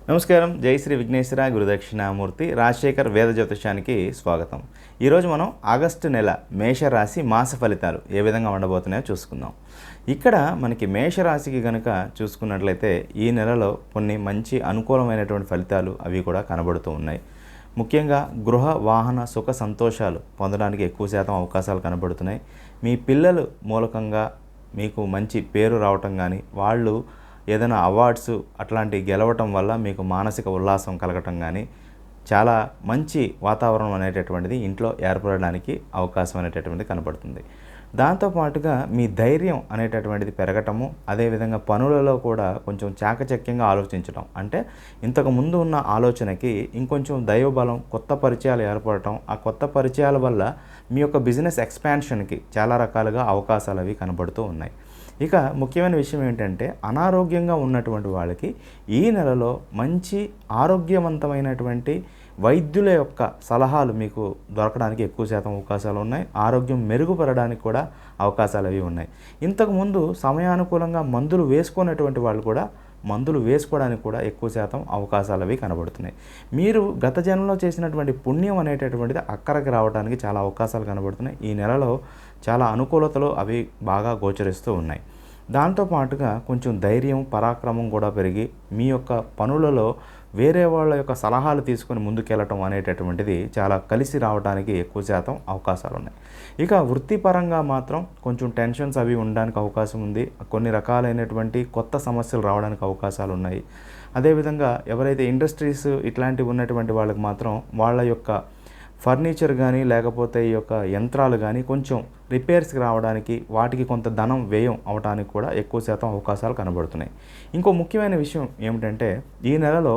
నమస్కారం. జై శ్రీ విఘ్నేశ్వర గురుదక్షిణామూర్తి రాజశేఖర్ వేద జ్యోతిషానికి స్వాగతం. ఈరోజు మనం ఆగస్టు నెల మేషరాశి మాస ఫలితాలు ఏ విధంగా ఉండబోతున్నాయో చూసుకుందాం. ఇక్కడ మనకి మేషరాశికి కనుక చూసుకున్నట్లయితే ఈ నెలలో కొన్ని మంచి అనుకూలమైనటువంటి ఫలితాలు అవి కూడా కనబడుతూ ఉన్నాయి. ముఖ్యంగా గృహ వాహన సుఖ సంతోషాలు పొందడానికి ఎక్కువ శాతం అవకాశాలు కనబడుతున్నాయి. మీ పిల్లలు మూలకంగా మీకు మంచి పేరు రావటం కానీ, వాళ్ళు ఏదైనా అవార్డ్స్ అట్లాంటివి గెలవటం వల్ల మీకు మానసిక ఉల్లాసం కలగటం కానీ, చాలా మంచి వాతావరణం అనేటటువంటిది ఇంట్లో ఏర్పడడానికి అవకాశం అనేటటువంటిది కనబడుతుంది. దాంతోపాటుగా మీ ధైర్యం అనేటటువంటిది పెరగటము, అదేవిధంగా పనులలో కూడా కొంచెం చాకచక్యంగా ఆలోచించడం, అంటే ఇంతకు ముందు ఉన్న ఆలోచనకి ఇంకొంచెం దైవబలం, కొత్త పరిచయాలు ఏర్పడటం, ఆ కొత్త పరిచయాల వల్ల మీ యొక్క బిజినెస్ ఎక్స్పాన్షన్కి చాలా రకాలుగా అవకాశాలు అవి కనబడుతూ ఉన్నాయి. ఇక ముఖ్యమైన విషయం ఏంటంటే, అనారోగ్యంగా ఉన్నటువంటి వాళ్ళకి ఈ నెలలో మంచి ఆరోగ్యవంతమైనటువంటి వైద్యుల యొక్క సలహాలు మీకు దొరకడానికి ఎక్కువ శాతం అవకాశాలు ఉన్నాయి. ఆరోగ్యం మెరుగుపడడానికి కూడా అవకాశాలు అవి ఉన్నాయి. ఇంతకుముందు సమయానుకూలంగా మందులు వేసుకునేటువంటి వాళ్ళు కూడా మందులు వేసుకోవడానికి కూడా ఎక్కువ శాతం అవకాశాలు అవి కనబడుతున్నాయి. మీరు గత జన్మలో చేసినటువంటి పుణ్యం అనేటటువంటిది అక్కడికి రావడానికి చాలా అవకాశాలు కనబడుతున్నాయి. ఈ నెలలో చాలా అనుకూలతలు అవి బాగా గోచరిస్తూ ఉన్నాయి. దాంతోపాటుగా కొంచెం ధైర్యం, పరాక్రమం కూడా పెరిగి మీ యొక్క పనులలో వేరే వాళ్ళ యొక్క సలహాలు తీసుకొని ముందుకెళ్ళటం అనేటటువంటిది చాలా కలిసి రావడానికి ఎక్కువ శాతం అవకాశాలు ఉన్నాయి. ఇక వృత్తిపరంగా మాత్రం కొంచెం టెన్షన్స్ అవి ఉండడానికి అవకాశం ఉంది. కొన్ని రకాలైనటువంటి కొత్త సమస్యలు రావడానికి అవకాశాలు ఉన్నాయి. అదేవిధంగా ఎవరైతే ఇండస్ట్రీస్ ఇట్లాంటివి ఉన్నటువంటి వాళ్ళకి మాత్రం వాళ్ళ యొక్క ఫర్నిచర్ కానీ, లేకపోతే ఈ యొక్క యంత్రాలు కానీ కొంచెం రిపేర్స్కి రావడానికి, వాటికి కొంత ధనం వ్యయం అవడానికి కూడా ఎక్కువ శాతం అవకాశాలు కనబడుతున్నాయి. ఇంకో ముఖ్యమైన విషయం ఏమిటంటే, ఈ నెలలో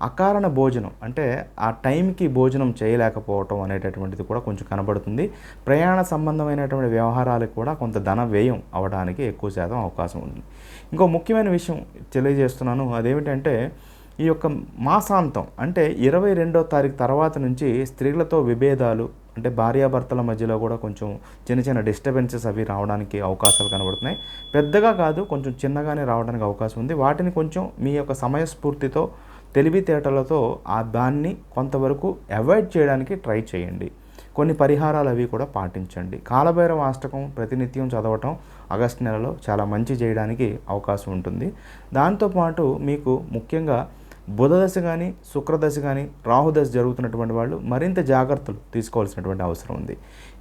అకారణ భోజనం, అంటే ఆ టైంకి భోజనం చేయలేకపోవటం అనేటటువంటిది కూడా కొంచెం కనబడుతుంది. ప్రయాణ సంబంధమైనటువంటి వ్యవహారాలకు కూడా కొంత ధన వ్యయం అవడానికి ఎక్కువ శాతం అవకాశం ఉంది. ఇంకో ముఖ్యమైన విషయం తెలియజేస్తున్నాను, అదేమిటంటే ఈ యొక్క మాసాంతం, అంటే 22వ తారీఖు తర్వాత నుంచి స్త్రీలతో విభేదాలు, అంటే భార్యాభర్తల మధ్యలో కూడా కొంచెం చిన్న చిన్న డిస్టర్బెన్సెస్ అవి రావడానికి అవకాశాలు కనబడుతున్నాయి. పెద్దగా కాదు, కొంచెం చిన్నగానే రావడానికి అవకాశం ఉంది. వాటిని కొంచెం మీ యొక్క సమయస్ఫూర్తితో, తెలివితేటలతో దాన్ని కొంతవరకు అవాయిడ్ చేయడానికి ట్రై చేయండి. కొన్ని పరిహారాలు అవి కూడా పాటించండి. కాలభైరవ అష్టకం ప్రతినిత్యం చదవటం ఆగస్టు నెలలో చాలా మంచి చేయడానికి అవకాశం ఉంటుంది. దాంతోపాటు మీకు ముఖ్యంగా బుధదశ కానీ, శుక్రదశ కానీ, రాహుదశ జరుగుతున్నటువంటి వాళ్ళు మరింత జాగ్రత్తలు తీసుకోవాల్సినటువంటి అవసరం ఉంది.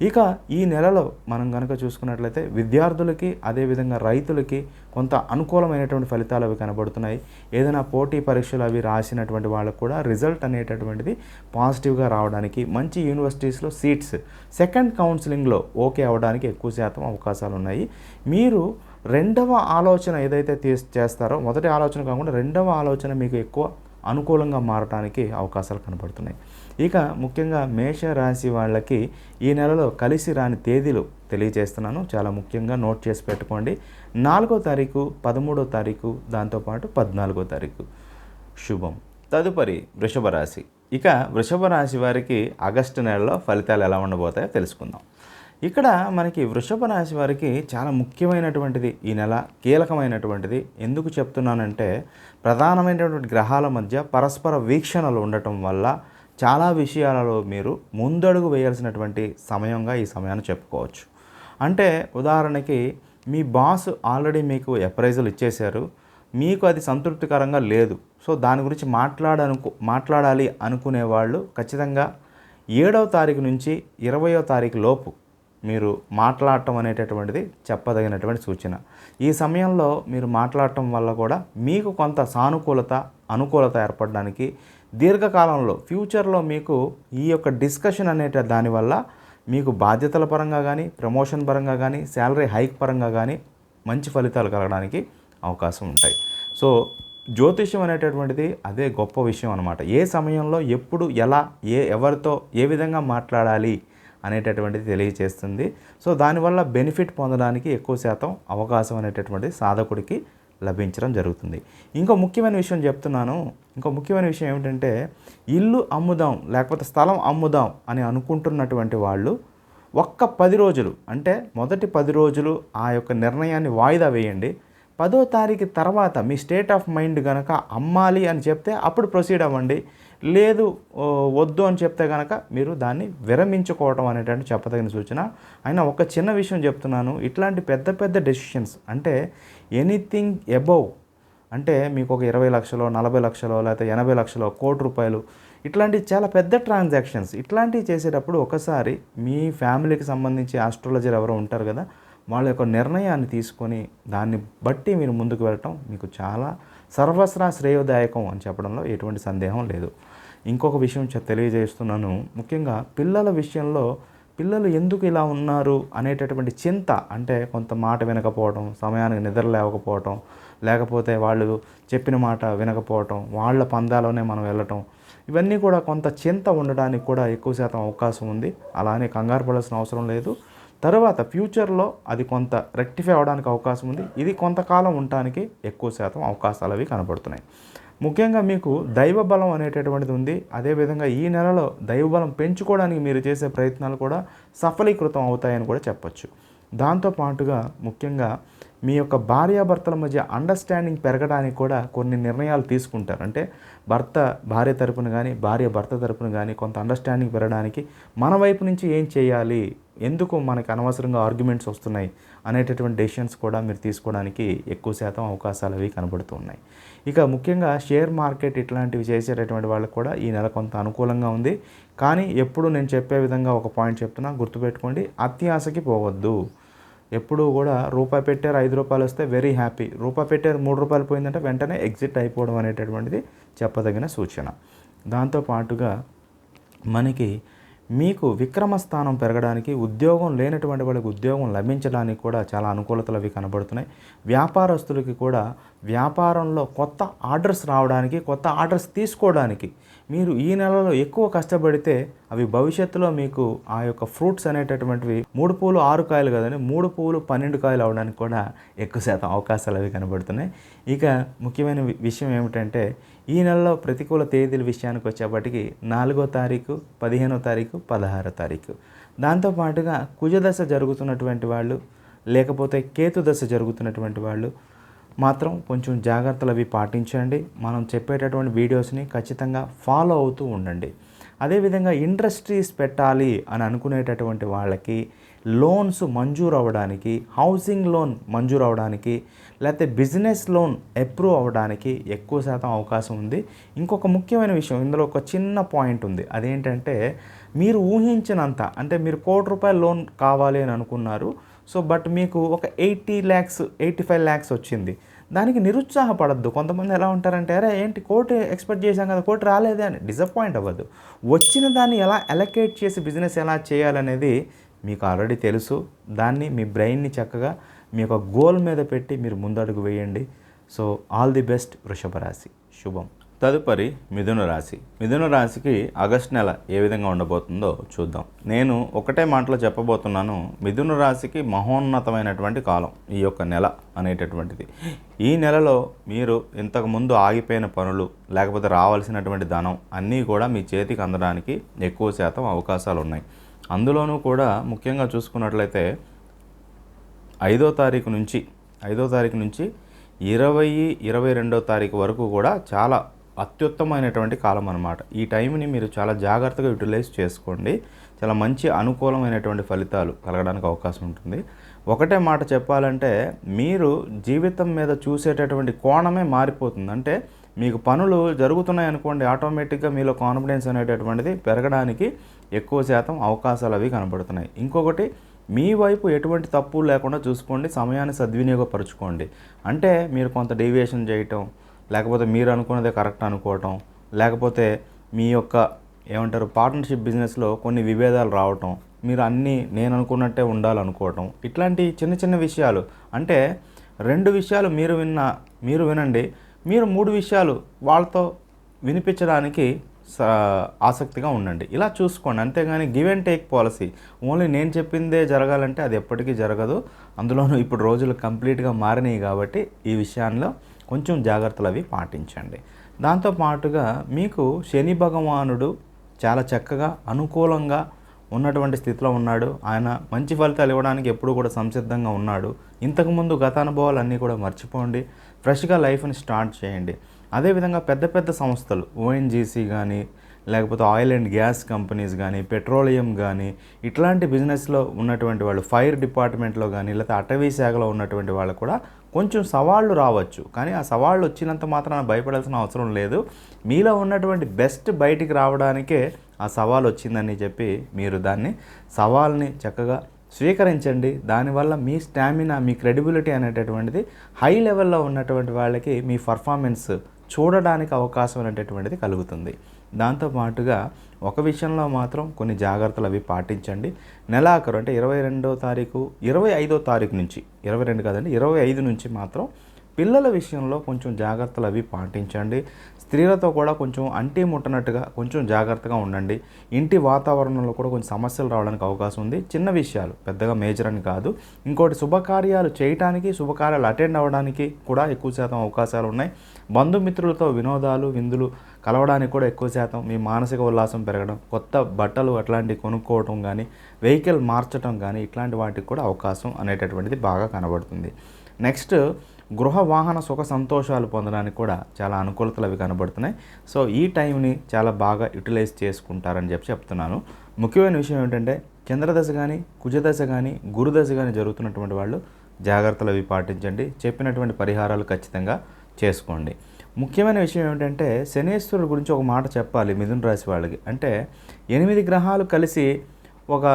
ఇక ఈ నెలలో మనం కనుక చూసుకున్నట్లయితే విద్యార్థులకి, అదేవిధంగా రైతులకి కొంత అనుకూలమైనటువంటి ఫలితాలు అవి కనబడుతున్నాయి. ఏదైనా పోటీ పరీక్షలు అవి రాసినటువంటి వాళ్ళకు కూడా రిజల్ట్ అనేటటువంటిది పాజిటివ్గా రావడానికి, మంచి యూనివర్సిటీస్లో సీట్స్ సెకండ్ కౌన్సిలింగ్లో ఓకే అవ్వడానికి ఎక్కువ శాతం అవకాశాలు ఉన్నాయి. మీరు రెండవ ఆలోచన ఏదైతే చేస్తారో, మొదటి ఆలోచన కాకుండా రెండవ ఆలోచన మీకు ఎక్కువ అనుకూలంగా మారడానికి అవకాశాలు కనబడుతున్నాయి. ఇక ముఖ్యంగా మేషరాశి వాళ్ళకి ఈ నెలలో కలిసి రాని తేదీలు తెలియజేస్తున్నాను, చాలా ముఖ్యంగా నోట్ చేసి పెట్టుకోండి. 4వ తారీఖు, 13వ తారీఖు, దాంతోపాటు 14వ తారీఖు శుభం. తదుపరి వృషభ రాశి. ఇక వృషభ రాశి వారికి ఆగస్టు నెలలో ఫలితాలు ఎలా ఉండబోతాయో తెలుసుకుందాం. ఇక్కడ మనకి వృషభ రాశి వారికి చాలా ముఖ్యమైనటువంటిది ఈ నెల, కీలకమైనటువంటిది. ఎందుకు చెప్తున్నానంటే, ప్రధానమైనటువంటి గ్రహాల మధ్య పరస్పర వీక్షణలు ఉండటం వల్ల చాలా విషయాలలో మీరు ముందడుగు వేయాల్సినటువంటి సమయంగా ఈ సమయాన్ని చెప్పుకోవచ్చు. అంటే ఉదాహరణకి మీ బాస్ ఆల్రెడీ మీకు అప్రైజల్ ఇచ్చేశారు, మీకు అది సంతృప్తికరంగా లేదు. సో దాని గురించి మాట్లాడాలి అనుకునే వాళ్ళు ఖచ్చితంగా 7వ తారీఖు నుంచి 20వ తారీఖు లోపు మీరు మాట్లాడటం అనేటటువంటిది చెప్పదగినటువంటి సూచన. ఈ సమయంలో మీరు మాట్లాడటం వల్ల కూడా మీకు కొంత సానుకూలత, అనుకూలత ఏర్పడడానికి, దీర్ఘకాలంలో ఫ్యూచర్లో మీకు ఈ యొక్క డిస్కషన్ దానివల్ల మీకు బాధ్యతల పరంగా కానీ, ప్రమోషన్ పరంగా కానీ, శాలరీ హైక్ పరంగా కానీ మంచి ఫలితాలు కలగడానికి అవకాశం ఉంటాయి. సో జ్యోతిష్యం అనేటటువంటిది అదే గొప్ప విషయం అన్నమాట. ఏ సమయంలో, ఎప్పుడు, ఎలా, ఎవరితో ఏ విధంగా మాట్లాడాలి అనేటటువంటిది తెలియజేస్తుంది. సో దానివల్ల బెనిఫిట్ పొందడానికి ఎక్కువ శాతం అవకాశం అనేటటువంటిది సాధకుడికి లభించడం జరుగుతుంది. ఇంకో ముఖ్యమైన విషయం చెప్తున్నాను. ఇంకో ముఖ్యమైన విషయం ఏమిటంటే, ఇల్లు అమ్ముదాం లేకపోతే స్థలం అమ్ముదాం అని అనుకుంటున్నటువంటి వాళ్ళు ఒక్క 10 రోజులు, అంటే మొదటి 10 రోజులు ఆ యొక్క నిర్ణయాన్ని వాయిదా వేయండి. 10వ తారీఖు తర్వాత మీ స్టేట్ ఆఫ్ మైండ్ కనుక అమ్మాలి అని చెప్తే అప్పుడు ప్రొసీడ్ అవ్వండి. లేదు వద్దు అని చెప్తే కనుక మీరు దాన్ని విరమించుకోవటం అనేటువంటి చెప్పదగిన సూచన. అయినా ఒక చిన్న విషయం చెప్తున్నాను, ఇట్లాంటి పెద్ద పెద్ద డెసిషన్స్ అంటే ఎనీథింగ్ అబౌవ్ అంటే మీకు ఒక 20 లక్షలో 40 లక్షలో లేకపోతే 80 లక్షలో ₹1,00,00,000 ఇట్లాంటి చాలా పెద్ద ట్రాన్సాక్షన్స్ ఇట్లాంటివి చేసేటప్పుడు ఒకసారి మీ ఫ్యామిలీకి సంబంధించి ఆస్ట్రాలజర్ ఎవరో ఉంటారు కదా, వాళ్ళ యొక్క నిర్ణయాన్ని తీసుకొని దాన్ని బట్టి మీరు ముందుకు వెళ్ళటం మీకు చాలా సర్వస్రా శ్రేయోదాయకం అని చెప్పడంలో ఎటువంటి సందేహం లేదు. ఇంకొక విషయం తెలియజేస్తున్నాను, ముఖ్యంగా పిల్లల విషయంలో పిల్లలు ఎందుకు ఇలా ఉన్నారు అనేటటువంటి చింత, అంటే కొంత మాట వినకపోవడం, సమయానికి నిద్ర లేవకపోవటం, లేకపోతే వాళ్ళు చెప్పిన మాట వినకపోవటం, వాళ్ళ పందాలోనే మనం వెళ్ళటం, ఇవన్నీ కూడా కొంత చింత ఉండడానికి కూడా ఎక్కువ శాతం అవకాశం ఉంది. అలానే కంగారు పడాల్సిన అవసరం లేదు. తర్వాత ఫ్యూచర్లో అది కొంత రెక్టిఫై అవ్వడానికి అవకాశం ఉంది. ఇది కొంతకాలం ఉండటానికి ఎక్కువ శాతం అవకాశాలు అవి కనబడుతున్నాయి. ముఖ్యంగా మీకు దైవబలం అనేటటువంటిది ఉంది. అదేవిధంగా ఈ నెలలో దైవబలం పెంచుకోవడానికి మీరు చేసే ప్రయత్నాలు కూడా సఫలీకృతం అవుతాయని కూడా చెప్పచ్చు. దాంతోపాటుగా ముఖ్యంగా మీ యొక్క భార్యాభర్తల మధ్య అండర్స్టాండింగ్ పెరగడానికి కూడా కొన్ని నిర్ణయాలు తీసుకుంటారు. అంటే భర్త భార్య తరపున కానీ భార్య భర్త తరపున కానీ కొంత అండర్స్టాండింగ్ పెరగడానికి మన వైపు నుంచి ఏం చేయాలి, ఎందుకు మనకు అనవసరంగా ఆర్గ్యుమెంట్స్ వస్తున్నాయి అనేటటువంటి డెసిషన్స్ కూడా మీరు తీసుకోవడానికి ఎక్కువ శాతం అవకాశాలు అవి కనబడుతూ ఉన్నాయి. ఇక ముఖ్యంగా షేర్ మార్కెట్ ఇట్లాంటివి చేసేటటువంటి వాళ్ళకు కూడా ఈ నెల కొంత అనుకూలంగా ఉంది. కానీ ఎప్పుడు నేను చెప్పే విధంగా ఒక పాయింట్ చెప్తున్నా, గుర్తుపెట్టుకోండి, అత్యాశకి పోవద్దు. ఎప్పుడూ కూడా రూపాయి పెట్టారు ₹5 వస్తే వెరీ హ్యాపీ, రూపాయి పెట్టారు ₹3 పోయిందంటే వెంటనే ఎగ్జిట్ అయిపోవడం అనేటటువంటిది చెప్పదగిన సూచన. దాంతోపాటుగా మనకి మీకు విక్రమస్థానం పెరగడానికి, ఉద్యోగం లేనటువంటి వాళ్ళకి ఉద్యోగం లభించడానికి కూడా చాలా అనుకూలతలు అవి కనబడుతున్నాయి. వ్యాపారస్తులకి కూడా వ్యాపారంలో కొత్త ఆర్డర్స్ రావడానికి, కొత్త ఆర్డర్స్ తీసుకోవడానికి మీరు ఈ నెలలో ఎక్కువ కష్టపడితే అవి భవిష్యత్తులో మీకు ఆ యొక్క ఫ్రూట్స్ అనేటటువంటివి 3 పూలు 6 కాయలు కదండి, 3 పూలు 12 కాయలు అవడానికి కూడా ఎక్కువ శాతం అవకాశాలు అవి కనబడుతున్నాయి. ఇక ముఖ్యమైన విషయం ఏమిటంటే ఈ నెలలో ప్రతికూల తేదీల విషయానికి వచ్చేప్పటికి 4వ తారీఖు, 15వ తారీఖు, 16వ తారీఖు. దాంతోపాటుగా కుజదశ జరుగుతున్నటువంటి వాళ్ళు, లేకపోతే కేతు దశ జరుగుతున్నటువంటి వాళ్ళు మాత్రం కొంచెం జాగ్రత్తలు అవి పాటించండి. మనం చెప్పేటటువంటి వీడియోస్ని ఖచ్చితంగా ఫాలో అవుతూ ఉండండి. అదేవిధంగా ఇండస్ట్రీస్ పెట్టాలి అని అనుకునేటటువంటి వాళ్ళకి లోన్స్ మంజూరు అవ్వడానికి, హౌసింగ్ లోన్ మంజూరు అవ్వడానికి, లేకపోతే బిజినెస్ లోన్ అప్రూవ్ అవ్వడానికి ఎక్కువ శాతం అవకాశం ఉంది. ఇంకొక ముఖ్యమైన విషయం, ఇందులో ఒక చిన్న పాయింట్ ఉంది. అదేంటంటే మీరు ఊహించినంత, అంటే మీరు ₹1,00,00,000 లోన్ కావాలి అని అనుకున్నారు. సో బట్ మీకు ఒక 80 lakhs 85 lakhs వచ్చింది. దానికి నిరుత్సాహపడద్దు. కొంతమంది ఎలా ఉంటారంటే, అరే ఏంటి కోటి ఎక్స్పెక్ట్ చేశాం కదా, కోటి రాలేదే అని డిసప్పాయింట్ అవ్వద్దు. వచ్చిన దాన్ని ఎలా అలొకేట్ చేసి బిజినెస్ ఎలా చేయాలనేది మీకు ఆల్రెడీ తెలుసు. దాన్ని మీ బ్రెయిన్ని చక్కగా మీ యొక్క గోల్ మీద పెట్టి మీరు ముందడుగు వేయండి. సో ఆల్ ది బెస్ట్ వృషభ రాశి. శుభం. తదుపరి మిథున రాశి. మిథున రాశికి ఆగస్టు నెల ఏ విధంగా ఉండబోతుందో చూద్దాం. నేను ఒకటే మాటలో చెప్పబోతున్నాను, మిథున రాశికి మహోన్నతమైనటువంటి కాలం ఈ యొక్క నెల అనేటటువంటిది. ఈ నెలలో మీరు ఇంతకుముందు ఆగిపోయిన పనులు, లేకపోతే రావాల్సినటువంటి ధనం అన్నీ కూడా మీ చేతికి అందడానికి ఎక్కువ శాతం అవకాశాలు ఉన్నాయి. అందులోనూ కూడా ముఖ్యంగా చూసుకున్నట్లయితే 5వ తారీఖు నుంచి 22వ తారీఖు వరకు కూడా చాలా అత్యుత్తమైనటువంటి కాలం అన్నమాట. ఈ టైంని మీరు చాలా జాగ్రత్తగా యూటిలైజ్ చేసుకోండి. చాలా మంచి అనుకూలమైనటువంటి ఫలితాలు కలగడానికి అవకాశం ఉంటుంది. ఒకటే మాట చెప్పాలంటే, మీరు జీవితం మీద చూసేటటువంటి కోణమే మారిపోతుంది. అంటే మీకు పనులు జరుగుతున్నాయి అనుకోండి, ఆటోమేటిక్గా మీలో కాన్ఫిడెన్స్ అనేటటువంటిది పెరగడానికి ఎక్కువ శాతం అవకాశాలు అవి కనబడుతున్నాయి. ఇంకొకటి, మీ వైపు ఎటువంటి తప్పు లేకుండా చూసుకోండి, సమయాన్ని సద్వినియోగపరచుకోండి. అంటే మీరు కొంత డీవియేషన్ చేయటం, లేకపోతే మీరు అనుకున్నదే కరెక్ట్ అనుకోవటం, లేకపోతే మీ యొక్క ఏమంటారు పార్ట్నర్షిప్ బిజినెస్లో కొన్ని విభేదాలు రావటం, మీరు అన్నీ నేను అనుకున్నట్టే ఉండాలనుకోవటం, ఇట్లాంటి చిన్న చిన్న విషయాలు. అంటే 2 విషయాలు మీరు వినండి, మీరు 3 విషయాలు వాళ్ళతో వినిపించడానికి ఆసక్తిగా ఉండండి. ఇలా చూసుకోండి. అంతేగాని give and take policy, only నేను చెప్పిందే జరగాలంటే అది ఎప్పటికీ జరగదు. అందులోనూ ఇప్పుడు రోజులు కంప్లీట్గా మారినాయి కాబట్టి ఈ విషయాల్లో కొంచెం జాగ్రత్తలు అవి పాటించండి. దాంతోపాటుగా మీకు శని భగవానుడు చాలా చక్కగా అనుకూలంగా ఉన్నటువంటి స్థితిలో ఉన్నాడు. ఆయన మంచి ఫలితాలు ఇవ్వడానికి ఎప్పుడు కూడా సంసిద్ధంగా ఉన్నాడు. ఇంతకుముందు గత అనుభవాలు అన్నీ కూడా మర్చిపోండి. ఫ్రెష్గా లైఫ్ని స్టార్ట్ చేయండి. అదేవిధంగా పెద్ద పెద్ద సంస్థలు ఓఎన్జీసీ కానీ, లేకపోతే ఆయిల్ అండ్ గ్యాస్ కంపెనీస్ కానీ, పెట్రోలియం కానీ, ఇట్లాంటి బిజినెస్లో ఉన్నటువంటి వాళ్ళు, ఫైర్ డిపార్ట్మెంట్లో కానీ, లేకపోతే అటవీ శాఖలో ఉన్నటువంటి వాళ్ళు కూడా కొంచెం సవాళ్ళు రావచ్చు. కానీ ఆ సవాళ్ళు వచ్చినంత మాత్రాన భయపడాల్సిన అవసరం లేదు. మీలో ఉన్నటువంటి బెస్ట్ బయటికి రావడానికే ఆ సవాల్ వచ్చిందని చెప్పి మీరు దాన్ని సవాల్ని చక్కగా స్వీకరించండి. దానివల్ల మీ స్టామినా, మీ క్రెడిబిలిటీ అనేటటువంటిది హై లెవెల్లో ఉన్నటువంటి వాళ్ళకి మీ పర్ఫార్మెన్స్ చూడడానికి అవకాశం అనేటటువంటిది కలుగుతుంది. దాంతోపాటుగా ఒక విషయంలో మాత్రం కొన్ని జాగ్రత్తలు అవి పాటించండి. నెలాఖరు అంటే 22వ తారీఖు, 25వ తారీఖు నుంచి, 22 కాదండి 25 నుంచి మాత్రం పిల్లల విషయంలో కొంచెం జాగ్రత్తలు అవి పాటించండి. స్త్రీలతో కూడా కొంచెం అంటి ముట్టనట్టుగా కొంచెం జాగ్రత్తగా ఉండండి. ఇంటి వాతావరణంలో కూడా కొంచెం సమస్యలు రావడానికి అవకాశం ఉంది. చిన్న విషయాలు, పెద్దగా మేజర్ అని కాదు. ఇంకోటి, శుభకార్యాలు చేయటానికి, శుభకార్యాలు అటెండ్ అవ్వడానికి కూడా ఎక్కువ శాతం అవకాశాలు ఉన్నాయి. బంధుమిత్రులతో వినోదాలు, విందులు కలవడానికి కూడా ఎక్కువ శాతం, మీ మానసిక ఉల్లాసం పెరగడం, కొత్త బట్టలు అట్లాంటివి కొనుక్కోవటం కానీ, వెహికల్ మార్చడం కానీ, ఇట్లాంటి వాటికి కూడా అవకాశం అనేటటువంటిది బాగా కనబడుతుంది. నెక్స్ట్, గృహ వాహన సుఖ సంతోషాలు పొందడానికి కూడా చాలా అనుకూలతలు అవి కనబడుతున్నాయి. సో ఈ టైంని చాలా బాగా యూటిలైజ్ చేసుకుంటారని చెప్తున్నాను. ముఖ్యమైన విషయం ఏంటంటే, చంద్రదశ కానీ, కుజదశ కానీ, గురుదశ కానీ జరుగుతున్నటువంటి వాళ్ళు జాగ్రత్తలు అవి పాటించండి. చెప్పినటువంటి పరిహారాలు ఖచ్చితంగా చేసుకోండి. ముఖ్యమైన విషయం ఏమిటంటే, శనేశ్వరుడు గురించి ఒక మాట చెప్పాలి మిథున రాశి వాళ్ళకి. అంటే 8 గ్రహాలు కలిసి ఒక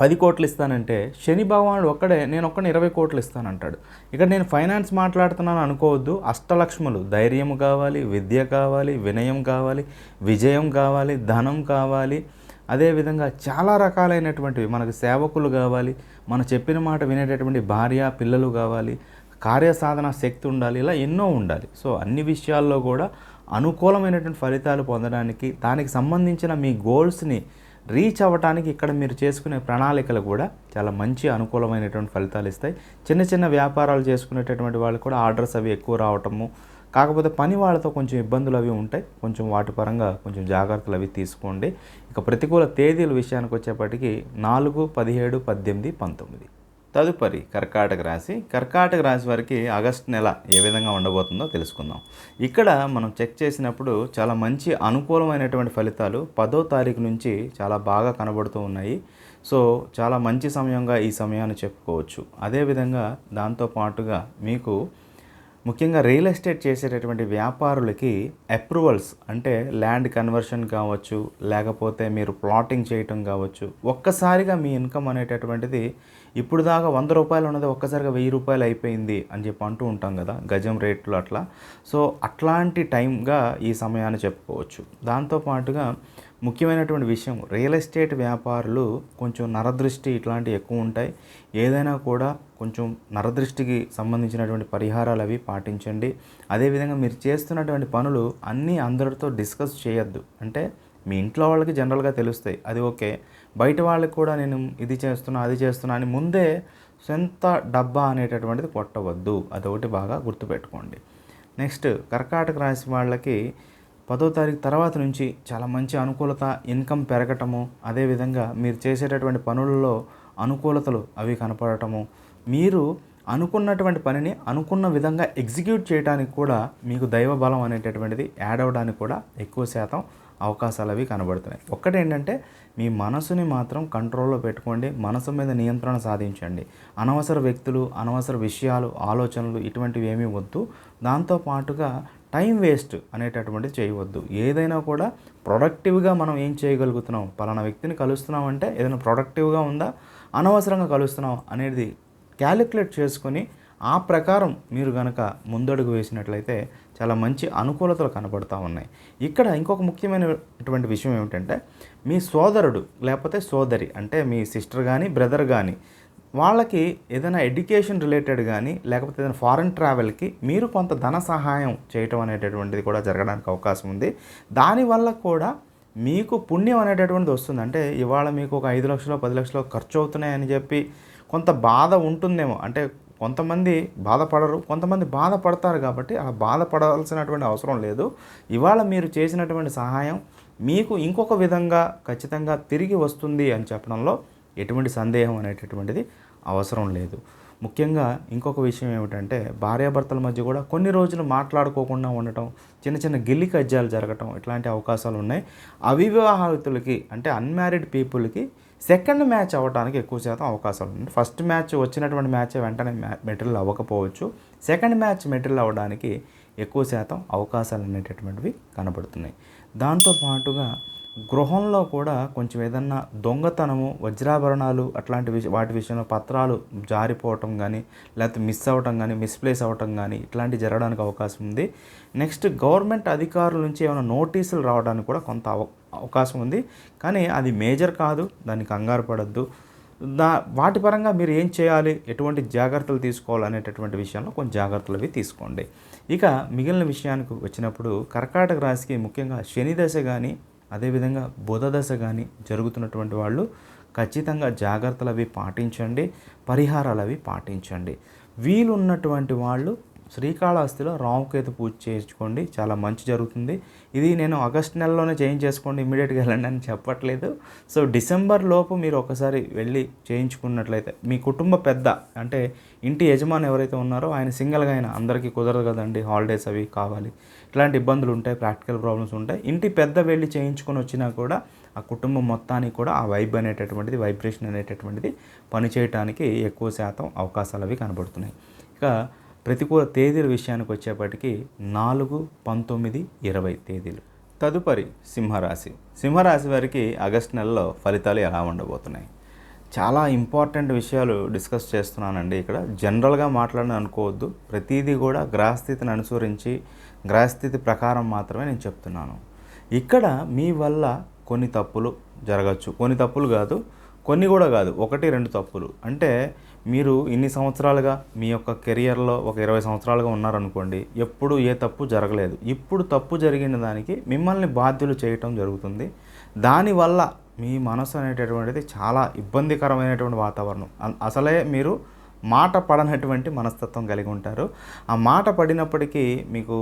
10 కోట్లు ఇస్తానంటే, శని భగవానుడు ఒక్కడే నేను 20 కోట్లు ఇస్తానంటాడు. ఇక్కడ నేను ఫైనాన్స్ మాట్లాడుతున్నాను అనుకోవద్దు. అష్టలక్ష్ములు, ధైర్యం కావాలి, విద్య కావాలి, వినయం కావాలి, విజయం కావాలి, ధనం కావాలి, అదేవిధంగా చాలా రకాలైనటువంటివి మనకు సేవకులు కావాలి, మన చెప్పిన మాట వినేటటువంటి భార్య పిల్లలు కావాలి, కార్యసాధన శక్తి ఉండాలి, ఇలా ఎన్నో ఉండాలి. సో అన్ని విషయాల్లో కూడా అనుకూలమైనటువంటి ఫలితాలు పొందడానికి, దానికి సంబంధించిన మీ గోల్స్ని రీచ్ అవ్వడానికి ఇక్కడ మీరు చేసుకునే ప్రణాళికలు కూడా చాలా మంచి అనుకూలమైనటువంటి ఫలితాలు ఇస్తాయి. చిన్న చిన్న వ్యాపారాలు చేసుకునేటటువంటి వాళ్ళు కూడా ఆర్డర్స్ అవి ఎక్కువ రావటము, కాకపోతే పని వాళ్ళతో కొంచెం ఇబ్బందులు అవి ఉంటాయి. కొంచెం వాటి పరంగా కొంచెం జాగ్రత్తలు అవి తీసుకోండి. ఇక ప్రతికూల తేదీల విషయానికి వచ్చేప్పటికి 4, 17, 18, 19. తదుపరి కర్కాటక రాశి. కర్కాటక రాశి వారికి ఆగస్టు నెల ఏ విధంగా ఉండబోతుందో తెలుసుకుందాం. ఇక్కడ మనం చెక్ చేసినప్పుడు చాలా మంచి అనుకూలమైనటువంటి ఫలితాలు 10వ తారీఖు నుంచి చాలా బాగా కనబడుతూ ఉన్నాయి. సో చాలా మంచి సమయంగా ఈ సమయాన్ని చెప్పుకోవచ్చు. అదేవిధంగా దాంతోపాటుగా మీకు ముఖ్యంగా రియల్ ఎస్టేట్ చేసేటటువంటి వ్యాపారులకి అప్రూవల్స్, అంటే ల్యాండ్ కన్వర్షన్ కావచ్చు, లేకపోతే మీరు ప్లాటింగ్ చేయటం కావచ్చు, ఒక్కసారిగా మీ ఇన్కమ్ అనేటటువంటిది ఇప్పుడు దాకా 100 రూపాయలు ఉన్నది ఒక్కసారిగా 1000 రూపాయలు అయిపోయింది అని చెప్పి అంటూ ఉంటాం కదా, గజం రేట్లు అట్లా. సో అట్లాంటి టైంగా ఈ సమయాన్ని చెప్పుకోవచ్చు. దాంతోపాటుగా ముఖ్యమైనటువంటి విషయం, రియల్ ఎస్టేట్ వ్యాపారులు కొంచెం నరదృష్టి ఇట్లాంటివి ఎక్కువ ఉంటాయి. ఏదైనా కూడా కొంచెం నరదృష్టికి సంబంధించినటువంటి పరిహారాలు అవి పాటించండి. అదేవిధంగా మీరు చేస్తున్నటువంటి పనులు అన్నీ అందరితో డిస్కస్ చేయొద్దు. అంటే మీ ఇంట్లో వాళ్ళకి జనరల్గా తెలుస్తాయి, అది ఓకే. బయట వాళ్ళకి కూడా నేను ఇది చేస్తున్నా అది చేస్తున్నా అని ముందే సొంత డబ్బా అనేటటువంటిది కొట్టవద్దు. అదొకటి బాగా గుర్తుపెట్టుకోండి. నెక్స్ట్, కర్కాటక రాశి వాళ్ళకి 10వ తారీఖు తర్వాత నుంచి చాలా మంచి అనుకూలత, ఇన్కమ్ పెరగటము, అదేవిధంగా మీరు చేసేటటువంటి పనులలో అనుకూలతలు అవి కనపడటము, మీరు అనుకున్నటువంటి పనిని అనుకున్న విధంగా ఎగ్జిక్యూట్ చేయడానికి కూడా మీకు దైవ బలం అనేటటువంటిది యాడ్ అవ్వడానికి కూడా ఎక్కువ శాతం అవకాశాలు అవి కనబడుతున్నాయి. ఒక్కటేంటంటే, మీ మనసుని మాత్రం కంట్రోల్లో పెట్టుకోండి. మనసు మీద నియంత్రణ సాధించండి. అనవసర వ్యక్తులు, అనవసర విషయాలు, ఆలోచనలు ఇటువంటివి ఏమీ వద్దు. దాంతోపాటుగా టైం వేస్ట్ అనేటటువంటిది చేయవద్దు. ఏదైనా కూడా ప్రొడక్టివ్గా మనం ఏం చేయగలుగుతున్నాం, పలానా వ్యక్తిని కలుస్తున్నామంటే ఏదైనా ప్రొడక్టివ్గా ఉందా, అనవసరంగా కలుస్తున్నాం అనేది క్యాలిక్యులేట్ చేసుకొని ఆ ప్రకారం మీరు కనుక ముందడుగు వేసినట్లయితే చాలా మంచి అనుకూలతలు కనబడుతూ ఉన్నాయి. ఇక్కడ ఇంకొక ముఖ్యమైనటువంటి విషయం ఏమిటంటే, మీ సోదరుడు లేకపోతే సోదరి, అంటే మీ సిస్టర్ కానీ బ్రదర్ కానీ, వాళ్ళకి ఏదైనా ఎడ్యుకేషన్ రిలేటెడ్ కానీ, లేకపోతే ఏదైనా ఫారెన్ ట్రావెల్కి మీరు కొంత ధన సహాయం చేయటం అనేటటువంటిది కూడా జరగడానికి అవకాశం ఉంది. దానివల్ల కూడా మీకు పుణ్యం అనేటటువంటిది వస్తుంది. అంటే ఇవాళ మీకు ఒక 5 లక్షలు 10 లక్షలు ఖర్చు అవుతున్నాయని చెప్పి కొంత బాధ ఉంటుందేమో. అంటే కొంతమంది బాధపడరు, కొంతమంది బాధపడతారు. కాబట్టి ఆ బాధపడాల్సినటువంటి అవసరం లేదు. ఇవాళ మీరు చేసినటువంటి సహాయం మీకు ఇంకొక విధంగా ఖచ్చితంగా తిరిగి వస్తుంది అని చెప్పడంలో ఎటువంటి సందేహం అనేటటువంటిది అవసరం లేదు. ముఖ్యంగా ఇంకొక విషయం ఏమిటంటే భార్యాభర్తల మధ్య కూడా కొన్ని రోజులు మాట్లాడుకోకుండా ఉండటం, చిన్న చిన్న గిల్లి కజ్జాలు జరగటం ఇట్లాంటి అవకాశాలు ఉన్నాయి. అవివాహితులకి అంటే అన్మ్యారీడ్ పీపుల్కి సెకండ్ మ్యాచ్ అవ్వడానికి ఎక్కువ శాతం అవకాశాలు ఉన్నాయి. ఫస్ట్ మ్యాచ్ వచ్చినటువంటి మ్యాచ్ వెంటనే మెటీరియల్ అవ్వకపోవచ్చు. సెకండ్ మ్యాచ్ మెటీరియల్ అవ్వడానికి ఎక్కువ శాతం అవకాశాలు అనేటటువంటివి కనబడుతున్నాయి. దాంతోపాటుగా గృహంలో కూడా కొంచెం ఏదన్నా దొంగతనము, వజ్రాభరణాలు అట్లాంటి వాటి విషయంలో పత్రాలు జారిపోవటం కానీ, లేకపోతే మిస్ అవ్వటం కానీ, మిస్ప్లేస్ అవ్వటం కానీ ఇట్లాంటివి జరగడానికి అవకాశం ఉంది. నెక్స్ట్ గవర్నమెంట్ అధికారుల నుంచి ఏమైనా నోటీసులు రావడానికి కూడా కొంత అవకాశం ఉంది. కానీ అది మేజర్ కాదు, దాన్ని కంగారు పడద్దు. వాటి పరంగా మీరు ఏం చేయాలి, ఎటువంటి జాగ్రత్తలు తీసుకోవాలి అనేటటువంటి విషయంలో కొన్ని జాగ్రత్తలు అవి తీసుకోండి. ఇక మిగిలిన విషయానికి వచ్చినప్పుడు కర్కాటక రాశికి ముఖ్యంగా శని దశ కానీ అదేవిధంగా బుధ దశ కానీ జరుగుతున్నటువంటి వాళ్ళు ఖచ్చితంగా జాగ్రత్తలు అవి పాటించండి, పరిహారాలు అవి పాటించండి. వీలున్నటువంటి వాళ్ళు శ్రీకాళహస్తిలో రాహుకేతు పూజ చేయించుకోండి, చాలా మంచి జరుగుతుంది. ఇది నేను ఆగస్ట్ నెలలోనే చేయించేసుకోండి, ఇమ్మీడియట్గా వెళ్ళండి అని చెప్పట్లేదు. సో డిసెంబర్ లోపు మీరు ఒకసారి వెళ్ళి చేయించుకున్నట్లయితే మీ కుటుంబ పెద్ద అంటే ఇంటి యజమాని ఎవరైతే ఉన్నారో ఆయన సింగిల్గా అయినా, అందరికీ కుదరదు కదండి, హాలిడేస్ అవి కావాలి, ఇట్లాంటి ఇబ్బందులు ఉంటాయి, ప్రాక్టికల్ ప్రాబ్లమ్స్ ఉంటాయి. ఇంటి పెద్ద వెళ్ళి చేయించుకొని వచ్చినా కూడా ఆ కుటుంబం మొత్తానికి కూడా ఆ వైబ్రేషన్ అనేటటువంటిది పనిచేయటానికి ఎక్కువ శాతం అవకాశాలు అవి కనబడుతున్నాయి. ఇక ప్రతికూల తేదీల విషయానికి వచ్చేప్పటికీ 4, 19, 20 తేదీలు. తదుపరి సింహరాశి వారికి ఆగస్టు నెలలో ఫలితాలు ఎలా ఉండబోతున్నాయి? చాలా ఇంపార్టెంట్ విషయాలు డిస్కస్ చేస్తున్నానండి. ఇక్కడ జనరల్గా మాట్లాడని అనుకోవద్దు. ప్రతిదీ కూడా గ్రహస్థితిని అనుసరించి గ్రహస్థితి ప్రకారం మాత్రమే నేను చెప్తున్నాను. ఇక్కడ మీ వల్ల కొన్ని తప్పులు జరగచ్చు, కొన్ని తప్పులు కాదు, కొన్ని కూడా కాదు, 1, 2 తప్పులు. అంటే మీరు ఇన్ని సంవత్సరాలుగా మీ యొక్క కెరియర్లో ఒక 20 సంవత్సరాలుగా ఉన్నారనుకోండి, ఎప్పుడు ఏ తప్పు జరగలేదు. ఇప్పుడు తప్పు జరిగిన దానికి మిమ్మల్ని బాధ్యులు చేయటం జరుగుతుంది. దానివల్ల మీ మనసు అనేటటువంటిది చాలా ఇబ్బందికరమైనటువంటి వాతావరణం. అసలే మీరు మాట పడనటువంటి మనస్తత్వం కలిగి ఉంటారు. ఆ మాట పడినప్పటికీ మీకు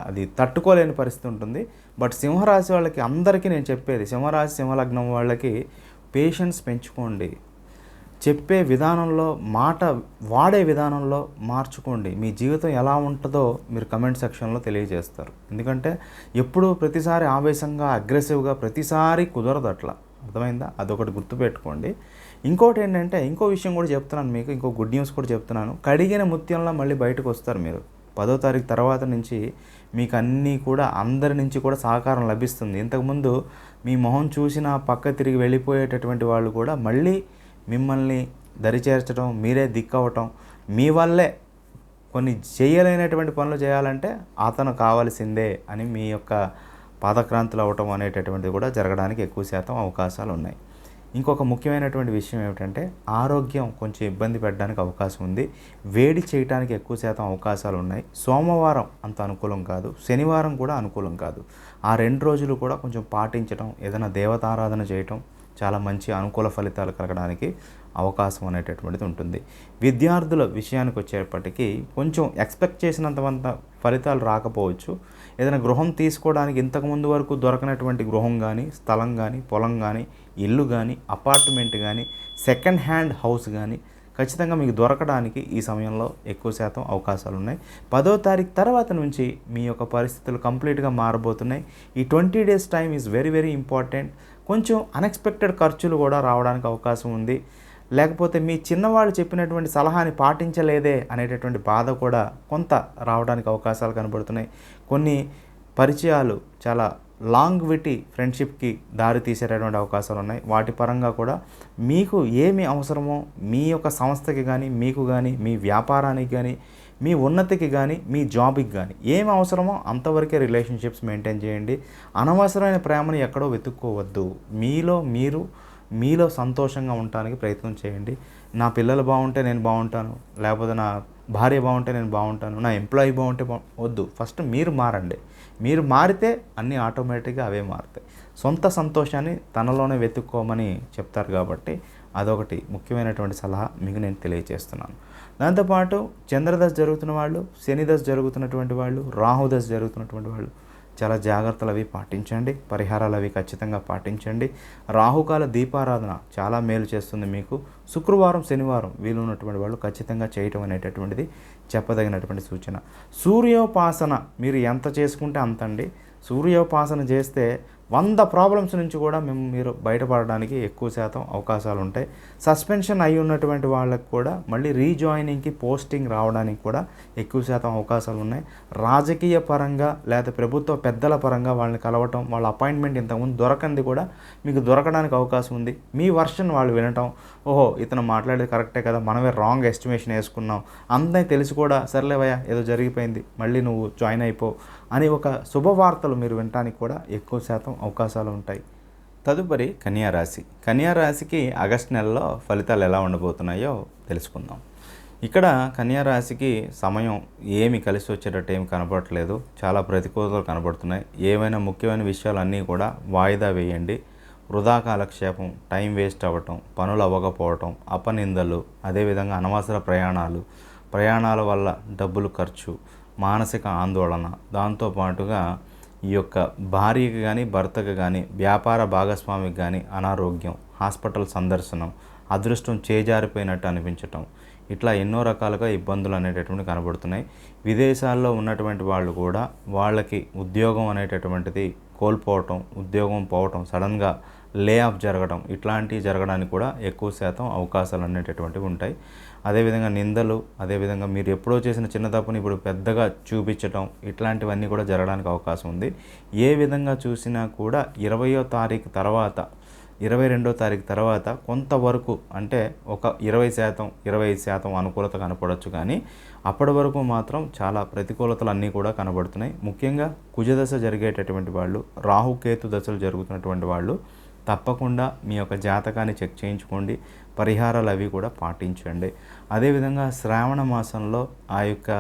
అది తట్టుకోలేని పరిస్థితి ఉంటుంది. బట్ సింహరాశి వాళ్ళకి అందరికీ నేను చెప్పేది, సింహరాశి సింహలగ్నం వాళ్ళకి పేషెన్స్ పెంచుకోండి. చెప్పే విధానంలో, మాట వాడే విధానంలో మార్చుకోండి. మీ జీవితం ఎలా ఉంటుందో మీరు కమెంట్ సెక్షన్లో తెలియజేస్తారు. ఎందుకంటే ఎప్పుడు ప్రతిసారి ఆవేశంగా, అగ్రెసివ్గా ప్రతిసారి కుదరదు, అట్లా అర్థమైందా? అదొకటి గుర్తుపెట్టుకోండి. ఇంకోటి ఏంటంటే, ఇంకో విషయం కూడా చెప్తున్నాను మీకు, ఇంకో గుడ్ న్యూస్ కూడా చెప్తున్నాను. కడిగిన ముత్యంలో మళ్ళీ బయటకు వస్తారు మీరు. 10వ తారీఖు తర్వాత నుంచి మీకు అన్నీ కూడా అందరి నుంచి కూడా సహకారం లభిస్తుంది. ఇంతకుముందు మీ మొహం చూసిన పక్క తిరిగి వెళ్ళిపోయేటటువంటి వాళ్ళు కూడా మళ్ళీ మిమ్మల్ని దరిచేర్చడం, మీరే దిక్కవటం, మీ వల్లే కొన్ని చేయలేనటువంటి పనులు చేయాలంటే అతను కావాల్సిందే అని మీ యొక్క పాదక్రాంతులు అవ్వటం అనేటటువంటిది కూడా జరగడానికి ఎక్కువ శాతం అవకాశాలు ఉన్నాయి. ఇంకొక ముఖ్యమైనటువంటి విషయం ఏమిటంటే, ఆరోగ్యం కొంచెం ఇబ్బంది పెట్టడానికి అవకాశం ఉంది. వేడి చేయడానికి ఎక్కువ శాతం అవకాశాలు ఉన్నాయి. సోమవారం అంత అనుకూలం కాదు, శనివారం కూడా అనుకూలం కాదు. ఆ 2 రోజులు కూడా కొంచెం పాటించడం, ఏదైనా దేవతారాధన చేయటం చాలా మంచి అనుకూల ఫలితాలు కలగడానికి అవకాశం అనేటటువంటిది ఉంటుంది. విద్యార్థుల విషయానికి వచ్చేప్పటికీ కొంచెం ఎక్స్పెక్ట్ చేసినంత ఫలితాలు రాకపోవచ్చు. ఏదైనా గృహం తీసుకోవడానికి ఇంతకుముందు వరకు దొరకనటువంటి గృహం కానీ, స్థలం కానీ, పొలం కానీ, ఇల్లు కానీ, అపార్ట్మెంట్ కానీ, సెకండ్ హ్యాండ్ హౌస్ కానీ ఖచ్చితంగా మీకు దొరకడానికి ఈ సమయంలో ఎక్కువ శాతం అవకాశాలు ఉన్నాయి. 10వ తారీఖు తర్వాత నుంచి మీ యొక్క పరిస్థితులు కంప్లీట్గా మారబోతున్నాయి. ఈ 20 days time is very very important. కొంచెం అన్ఎక్స్పెక్టెడ్ ఖర్చులు కూడా రావడానికి అవకాశం ఉంది. లేకపోతే మీ చిన్నవాళ్ళు చెప్పినటువంటి సలహాని పాటించలేదే అనేటటువంటి బాధ కూడా కొంత రావడానికి అవకాశాలు కనబడుతున్నాయి. కొన్ని పరిచయాలు చాలా లాంగ్విటీ ఫ్రెండ్షిప్కి దారి తీసేటటువంటి అవకాశాలు ఉన్నాయి. వాటి పరంగా కూడా మీకు ఏమి అవసరమో, మీ యొక్క సంస్థకి కానీ, మీకు కానీ, మీ వ్యాపారానికి కానీ, మీ ఉన్నతికి కానీ, మీ జాబ్కి కానీ ఏమి అవసరమో అంతవరకే రిలేషన్షిప్స్ మెయింటైన్ చేయండి. అనవసరమైన ప్రేమను ఎక్కడో వెతుక్కోవద్దు. మీలో సంతోషంగా ఉండటానికి ప్రయత్నం చేయండి. నా పిల్లలు బాగుంటే నేను బాగుంటాను, లేకపోతే నా భార్య బాగుంటే నేను బాగుంటాను, నా ఎంప్లాయీ బాగుంటే వద్దు. ఫస్ట్ మీరు మారండి. మీరు మారితే అన్నీ ఆటోమేటిక్గా అవే మారుతాయి. సొంత సంతోషాన్ని తనలోనే వెతుక్కోమని చెప్తారు కాబట్టి అదొకటి ముఖ్యమైనటువంటి సలహా మీకు నేను తెలియజేస్తున్నాను. దాంతోపాటు చంద్రదశ జరుగుతున్న వాళ్ళు, శని దశ జరుగుతున్నటువంటి వాళ్ళు, రాహుదశ జరుగుతున్నటువంటి వాళ్ళు చాలా జాగ్రత్తలు అవి పాటించండి, పరిహారాలు అవి ఖచ్చితంగా పాటించండి. రాహుకాల దీపారాధన చాలా మేలు చేస్తుంది మీకు. శుక్రవారం శనివారం వీలున్నటువంటి వాళ్ళు ఖచ్చితంగా చేయటం అనేటటువంటిది చెప్పదగినటువంటి సూచన. సూర్యోపాసన మీరు ఎంత చేసుకుంటే అంతండి. సూర్యోపాసన చేస్తే 100 ప్రాబ్లమ్స్ నుంచి కూడా మీరు బయటపడడానికి ఎక్కువ శాతం అవకాశాలు ఉంటాయి. సస్పెన్షన్ అయి ఉన్నటువంటి వాళ్ళకు కూడా మళ్ళీ రీజాయినింగ్కి పోస్టింగ్ రావడానికి కూడా ఎక్కువ శాతం అవకాశాలు ఉన్నాయి. రాజకీయ పరంగా లేదా ప్రభుత్వ పెద్దల పరంగా వాళ్ళని కలవటం, వాళ్ళ అపాయింట్మెంట్ ఇంతకుముందు దొరకంది కూడా మీకు దొరకడానికి అవకాశం ఉంది. మీ వర్షన్ వాళ్ళు వినటం, ఓహో ఇతను మాట్లాడేది కరెక్టే కదా, మనమే రాంగ్ ఎస్టిమేషన్ వేసుకున్నాం, అందరికీ తెలిసి కూడా సర్లేవయ్యా ఏదో జరిగిపోయింది మళ్ళీ నువ్వు జాయిన్ అయిపో అని ఒక శుభవార్తలు మీరు వినటానికి కూడా ఎక్కువ శాతం అవకాశాలు ఉంటాయి. తదుపరి కన్యారాశి. కన్యారాశికి ఆగస్టు నెలలో ఫలితాలు ఎలా ఉండబోతున్నాయో తెలుసుకుందాం. ఇక్కడ కన్యారాశికి సమయం ఏమి కలిసి వచ్చేటట్టు ఏమి కనపడట్లేదు, చాలా ప్రతికూలతలు కనబడుతున్నాయి. ఏవైనా ముఖ్యమైన విషయాలన్నీ కూడా వాయిదా వేయండి. వృధా కాలక్షేపం, టైం వేస్ట్ అవ్వటం, పనులు అవ్వకపోవటం, అపనిందలు, అదేవిధంగా అనవసర ప్రయాణాల వల్ల డబ్బులు ఖర్చు, మానసిక ఆందోళన, దాంతోపాటుగా ఈ యొక్క భార్యకి కానీ భర్తకు కానీ వ్యాపార భాగస్వామికి కానీ అనారోగ్యం, హాస్పిటల్ సందర్శనం, అదృష్టం చేజారిపోయినట్టు అనిపించటం, ఇట్లా ఎన్నో రకాలుగా ఇబ్బందులు అనేటటువంటివి కనబడుతున్నాయి. విదేశాల్లో ఉన్నటువంటి వాళ్ళు కూడా వాళ్ళకి ఉద్యోగం అనేటటువంటిది కోల్పోవటం, ఉద్యోగం పోవటం, సడన్గా లే ఆఫ్ జరగడం, ఇట్లాంటివి జరగడానికి కూడా ఎక్కువ శాతం అవకాశాలు అనేటటువంటివి ఉంటాయి. అదేవిధంగా నిందలు, అదేవిధంగా మీరు ఎప్పుడో చేసిన చిన్న తప్పుని ఇప్పుడు పెద్దగా చూపించటం, ఇట్లాంటివన్నీ కూడా జరగడానికి అవకాశం ఉంది. ఏ విధంగా చూసినా కూడా 20వ తారీఖు తర్వాత 22వ తారీఖు తర్వాత కొంతవరకు అంటే ఒక 20%, 25% అనుకూలత కనపడవచ్చు. కానీ అప్పటి వరకు మాత్రం చాలా ప్రతికూలతలు అన్నీ కూడా కనబడుతున్నాయి. ముఖ్యంగా కుజదశ జరిగేటటువంటి వాళ్ళు, రాహుకేతు దశలు జరుగుతున్నటువంటి వాళ్ళు తప్పకుండా మీ యొక్క జాతకాన్ని చెక్ చేయించుకోండి, పరిహారాలు అవి కూడా పాటించండి. అదేవిధంగా శ్రావణ మాసంలో ఆ యొక్క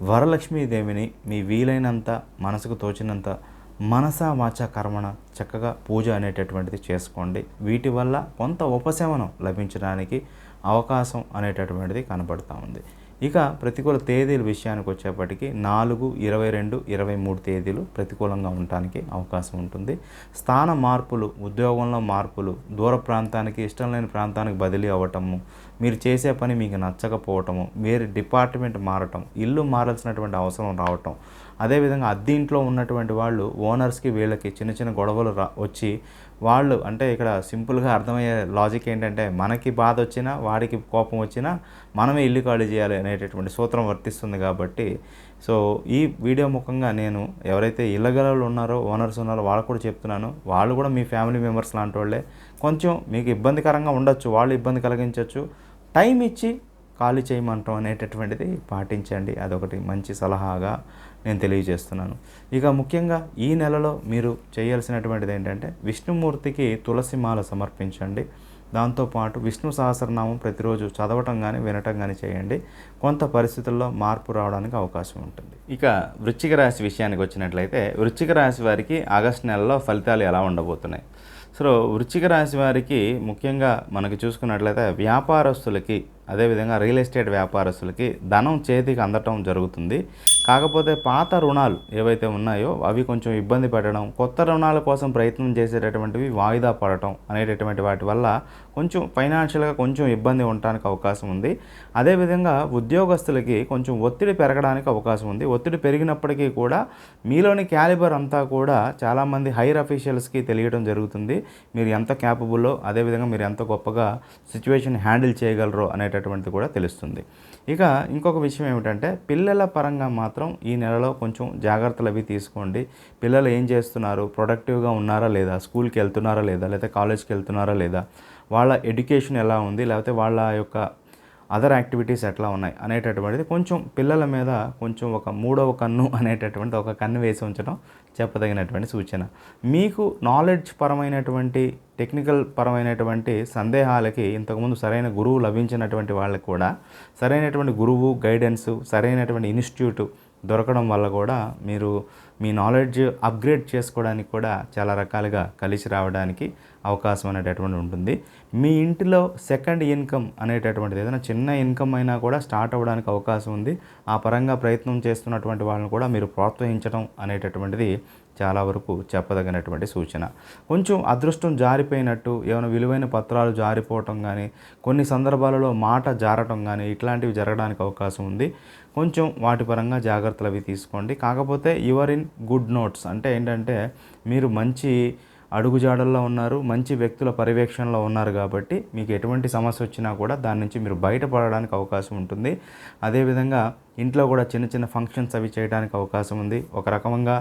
వరలక్ష్మీదేవిని మీ వీలైనంత మనసుకు తోచినంత మనస వాచ కర్మణ చక్కగా పూజ అనేటటువంటిది చేసుకోండి. వీటి వల్ల కొంత ఉపశమనం లభించడానికి అవకాశం అనేటటువంటిది కనబడుతూ ఉంది. ఇక ప్రతికూల తేదీల విషయానికి వచ్చేప్పటికి 4, 22, 23 తేదీలు ప్రతికూలంగా ఉండటానికి అవకాశం ఉంటుంది. స్థాన మార్పులు, ఉద్యోగంలో మార్పులు, దూర ప్రాంతానికి ఇష్టం లేని ప్రాంతానికి బదిలీ అవ్వటము, మీరు చేసే పని మీకు నచ్చకపోవటము, వేరే డిపార్ట్మెంట్ మారటం, ఇల్లు మారాల్సినటువంటి అవసరం రావటం, అదేవిధంగా అద్దీంట్లో ఉన్నటువంటి వాళ్ళు ఓనర్స్కి వీళ్ళకి చిన్న చిన్న గొడవలు వచ్చి వాళ్ళు అంటే ఇక్కడ సింపుల్గా అర్థమయ్యే లాజిక్ ఏంటంటే మనకి బాధ వచ్చినా వాడికి కోపం వచ్చినా మనమే ఇల్లు ఖాళీ చేయాలి అనేటటువంటి సూత్రం వర్తిస్తుంది. కాబట్టి సో ఈ వీడియో ముఖంగా నేను ఎవరైతే ఇళ్ళగలలు ఉన్నారో, ఓనర్స్ ఉన్నారో వాళ్ళకు కూడా చెప్తున్నాను, వాళ్ళు కూడా మీ ఫ్యామిలీ మెంబర్స్ లాంటి వాళ్ళే. కొంచెం మీకు ఇబ్బందికరంగా ఉండొచ్చు, వాళ్ళు ఇబ్బంది కలిగించవచ్చు, టైం ఇచ్చి ఖాళీ చేయమంటాం అనేటటువంటిది పాటించండి. అదొకటి మంచి సలహాగా నేను తెలియజేస్తున్నాను. ఇక ముఖ్యంగా ఈ నెలలో మీరు చేయాల్సినటువంటిది ఏంటంటే విష్ణుమూర్తికి తులసి మాల సమర్పించండి. దాంతోపాటు విష్ణు సహస్రనామం ప్రతిరోజు చదవటం కానీ వినటం కానీ చేయండి. కొంత పరిస్థితుల్లో మార్పు రావడానికి అవకాశం ఉంటుంది. ఇక వృశ్చిక రాశి విషయానికి వచ్చినట్లయితే వృశ్చిక రాశి వారికి ఆగస్టు నెలలో ఫలితాలు ఎలా ఉండబోతున్నాయి? సో వృశ్చిక రాశి వారికి ముఖ్యంగా మనకి చూసుకున్నట్లయితే వ్యాపారస్తులకి, అదేవిధంగా రియల్ ఎస్టేట్ వ్యాపారస్తులకి ధనం చేతికి అందటం జరుగుతుంది. కాకపోతే పాత రుణాలు ఏవైతే ఉన్నాయో అవి కొంచెం ఇబ్బంది పెట్టడం, కొత్త రుణాల కోసం ప్రయత్నం చేసేటటువంటివి వాయిదా పడటం అనేటటువంటి వాటి వల్ల కొంచెం ఫైనాన్షియల్గా కొంచెం ఇబ్బంది ఉండడానికి అవకాశం ఉంది. అదేవిధంగా ఉద్యోగస్తులకి కొంచెం ఒత్తిడి పెరగడానికి అవకాశం ఉంది. ఒత్తిడి పెరిగినప్పటికీ కూడా మీలోని క్యాలిబర్ అంతా కూడా చాలామంది హైయర్ అఫీషియల్స్కి తెలియడం జరుగుతుంది. మీరు ఎంత క్యాపబుల్లో, అదేవిధంగా మీరు ఎంత గొప్పగా సిచ్యువేషన్ హ్యాండిల్ చేయగలరో అనేటటువంటిది కూడా తెలుస్తుంది. ఇక ఇంకొక విషయం ఏమిటంటే పిల్లల పరంగా మాత్రం ఈ నెలలో కొంచెం జాగ్రత్తలు అవి తీసుకోండి. పిల్లలు ఏం చేస్తున్నారు, ప్రొడక్టివ్గా ఉన్నారా లేదా, స్కూల్కి వెళ్తున్నారా లేదా, లేకపోతే కాలేజ్కి వెళ్తున్నారా లేదా, వాళ్ళ ఎడ్యుకేషన్ ఎలా ఉంది, లేకపోతే వాళ్ళ యొక్క అదర్ యాక్టివిటీస్ ఎట్లా ఉన్నాయి అనేటటువంటిది కొంచెం పిల్లల మీద కొంచెం ఒక మూడవ కన్ను అనేటటువంటి ఒక కన్ను వేసి ఉంచడం చెప్పదగినటువంటి సూచన. మీకు నాలెడ్జ్ పరమైనటువంటి, టెక్నికల్ పరమైనటువంటి సందేహాలకి ఇంతకుముందు సరైన గురువు లభించినటువంటి వాళ్ళకి కూడా సరైనటువంటి గురువు గైడెన్సు, సరైనటువంటి ఇన్స్టిట్యూట్ దొరకడం వల్ల కూడా మీరు మీ నాలెడ్జ్ అప్గ్రేడ్ చేసుకోవడానికి కూడా చాలా రకాలుగా కలిసి రావడానికి అవకాశం అనేటటువంటి ఉంటుంది. మీ ఇంటిలో సెకండ్ ఇన్కమ్ అనేటటువంటిది ఏదైనా చిన్న ఇన్కమ్ అయినా కూడా స్టార్ట్ అవ్వడానికి అవకాశం ఉంది. ఆ పరంగా ప్రయత్నం చేస్తున్నటువంటి వాళ్ళని కూడా మీరు ప్రోత్సహించడం అనేటటువంటిది చాలా వరకు చెప్పదగినటువంటి సూచన. కొంచెం అదృష్టం జారిపోయినట్టు, ఏమైనా విలువైన పత్రాలు జారిపోవటం కానీ, కొన్ని సందర్భాలలో మాట జారటం కానీ ఇట్లాంటివి జరగడానికి అవకాశం ఉంది. కొంచెం వాటి పరంగా జాగ్రత్తలు అవి తీసుకోండి. కాకపోతే యువర్ ఇన్ గుడ్ నోట్స్ అంటే ఏంటంటే మీరు మంచి అడుగుజాడల్లో ఉన్నారు, మంచి వ్యక్తుల పర్యవేక్షణలో ఉన్నారు కాబట్టి మీకు ఎటువంటి సమస్య వచ్చినా కూడా దాని నుంచి మీరు బయటపడడానికి అవకాశం ఉంటుంది. అదేవిధంగా ఇంట్లో కూడా చిన్న చిన్న ఫంక్షన్స్ అవి చేయడానికి అవకాశం ఉంది. ఒక రకంగా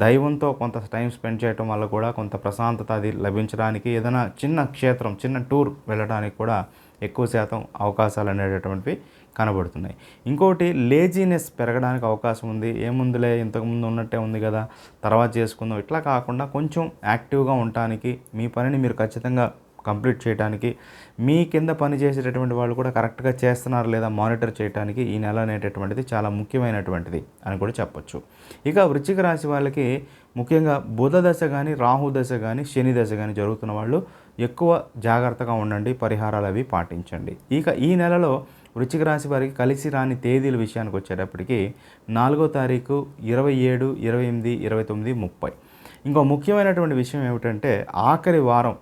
దైవంతో కొంత టైం స్పెండ్ చేయడం వల్ల కూడా కొంత ప్రశాంతత అది లభించడానికి, ఏదైనా చిన్న క్షేత్రం చిన్న టూర్ వెళ్ళడానికి కూడా ఎక్కువ శాతం అవకాశాలు అనేటటువంటివి కనబడుతున్నాయి. ఇంకోటి లేజీనెస్ పెరగడానికి అవకాశం ఉంది. ఏముందులే ఇంతకుముందు ఉన్నట్టే ఉంది కదా, తర్వాత చేసుకుందాం, ఇట్లా కాకుండా కొంచెం యాక్టివ్గా ఉండటానికి, మీ పనిని మీరు ఖచ్చితంగా కంప్లీట్ చేయడానికి, మీ కింద పని చేసేటటువంటి వాళ్ళు కూడా కరెక్ట్గా చేస్తున్నారు లేదా మానిటర్ చేయడానికి ఈ నెల అనేటటువంటిది చాలా ముఖ్యమైనటువంటిది అని కూడా చెప్పొచ్చు. ఇక వృశ్చిక రాశి వాళ్ళకి ముఖ్యంగా బుధ దశ కానీ, రాహు దశ కానీ, శని దశ కానీ జరుగుతున్న వాళ్ళు ఎక్కువ జాగ్రత్తగా ఉండండి, పరిహారాలు అవి పాటించండి. ఇక ఈ నెలలో వృశ్చిక రాశి వారికి కలిసి రాని తేదీల విషయానికి వచ్చేటప్పటికి 4వ తారీఖు, 27, 28, 29, 30. ఇంకో ముఖ్యమైనటువంటి విషయం ఏమిటంటే ఆఖరి వారం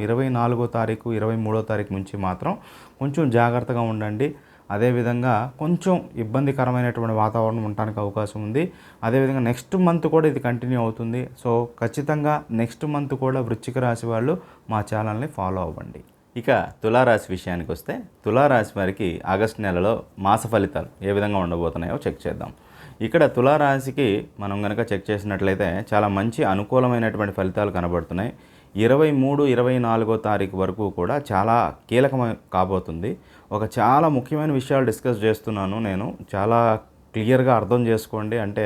24వ తారీఖు, 23వ తారీఖు నుంచి మాత్రం కొంచెం జాగ్రత్తగా ఉండండి. అదేవిధంగా కొంచెం ఇబ్బందికరమైనటువంటి వాతావరణం ఉండడానికి అవకాశం ఉంది. అదేవిధంగా నెక్స్ట్ మంత్ కూడా ఇది కంటిన్యూ అవుతుంది. సో ఖచ్చితంగా నెక్స్ట్ మంత్ కూడా వృశ్చిక రాశి వాళ్ళు మా ఛానల్ని ఫాలో అవ్వండి. ఇక తులారాశి విషయానికి వస్తే తులారాశి వారికి ఆగస్టు నెలలో మాస ఫలితాలు ఏ విధంగా ఉండబోతున్నాయో చెక్ చేద్దాం. ఇక్కడ తులారాశికి మనం కనుక చెక్ చేసినట్లయితే చాలా మంచి అనుకూలమైనటువంటి ఫలితాలు కనబడుతున్నాయి. 23, 24వ తారీఖు వరకు కూడా చాలా కీలకమైన కాబోతుంది. చాలా ముఖ్యమైన విషయాలు డిస్కస్ చేస్తున్నాను నేను, చాలా క్లియర్గా అర్థం చేసుకోండి. అంటే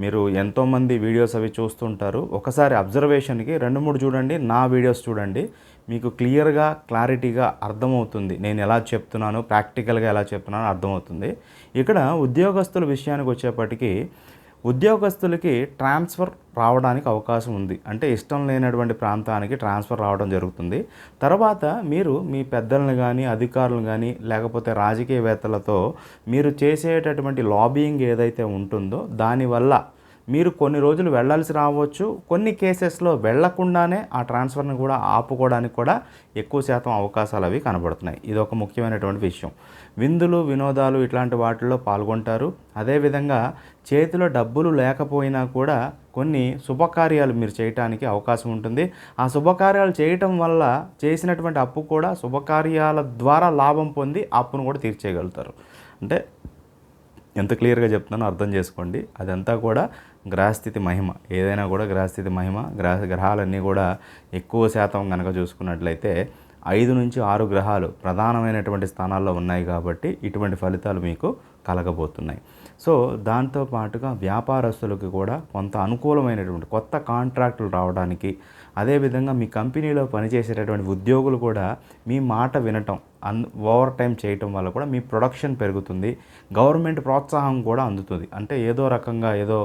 మీరు ఎంతోమంది వీడియోస్ అవి చూస్తుంటారు, ఒకసారి అబ్జర్వేషన్కి 2-3 చూడండి, నా వీడియోస్ చూడండి, మీకు క్లియర్గా క్లారిటీగా అర్థమవుతుంది. నేను ఎలా చెప్తున్నాను, ప్రాక్టికల్గా ఎలా చెప్తున్నానో అర్థమవుతుంది. ఇక్కడ ఉద్యోగస్తుల విషయానికి వచ్చేప్పటికీ ఉద్యోగస్తులకి ట్రాన్స్ఫర్ రావడానికి అవకాశం ఉంది. అంటే ఇష్టం లేనటువంటి ప్రాంతానికి ట్రాన్స్ఫర్ రావడం జరుగుతుంది. తర్వాత మీరు మీ పెద్దలను కానీ, అధికారులను కానీ, లేకపోతే రాజకీయవేత్తలతో మీరు చేసేటటువంటి లాబియింగ్ ఏదైతే ఉంటుందో దానివల్ల మీరు కొన్ని రోజులు వెళ్ళాల్సి రావచ్చు. కొన్ని కేసెస్లో వెళ్లకుండానే ఆ ట్రాన్స్ఫర్ని కూడా ఆపుకోవడానికి కూడా ఎక్కువ శాతం అవకాశాలు అవి కనబడుతున్నాయి. ఇది ఒక ముఖ్యమైనటువంటి విషయం. విందులు, వినోదాలు ఇట్లాంటి వాటిల్లో పాల్గొంటారు. అదేవిధంగా చేతిలో డబ్బులు లేకపోయినా కూడా కొన్ని శుభకార్యాలు మీరు చేయటానికి అవకాశం ఉంటుంది. ఆ శుభకార్యాలు చేయటం వల్ల చేసినటువంటి అప్పు కూడా శుభకార్యాల ద్వారా లాభం పొంది అప్పును కూడా తీర్చేయగలుగుతారు. అంటే ఎంత క్లియర్గా చెప్తున్నానో అర్థం చేసుకోండి. అదంతా కూడా గ్రహస్థితి మహిమ. ఏదైనా కూడా గ్రహస్థితి మహిమ. గ్రహాలన్నీ కూడా ఎక్కువ శాతం కనుక చూసుకున్నట్లయితే 5 నుంచి 6 గ్రహాలు ప్రధానమైనటువంటి స్థానాల్లో ఉన్నాయి కాబట్టి ఇటువంటి ఫలితాలు మీకు కలగబోతున్నాయి. సో దాంతో పాటుగా వ్యాపారస్తులకు కూడా కొంత అనుకూలమైనటువంటి కొత్త కాంట్రాక్టులు రావడానికి, అదేవిధంగా మీ కంపెనీలో పనిచేసేటటువంటి ఉద్యోగులు కూడా మీ మాట వినటం, ఓవర్ టైం చేయటం వల్ల కూడా మీ ప్రొడక్షన్ పెరుగుతుంది. గవర్నమెంట్ ప్రోత్సాహం కూడా అందుతుంది. అంటే ఏదో రకంగా ఏదో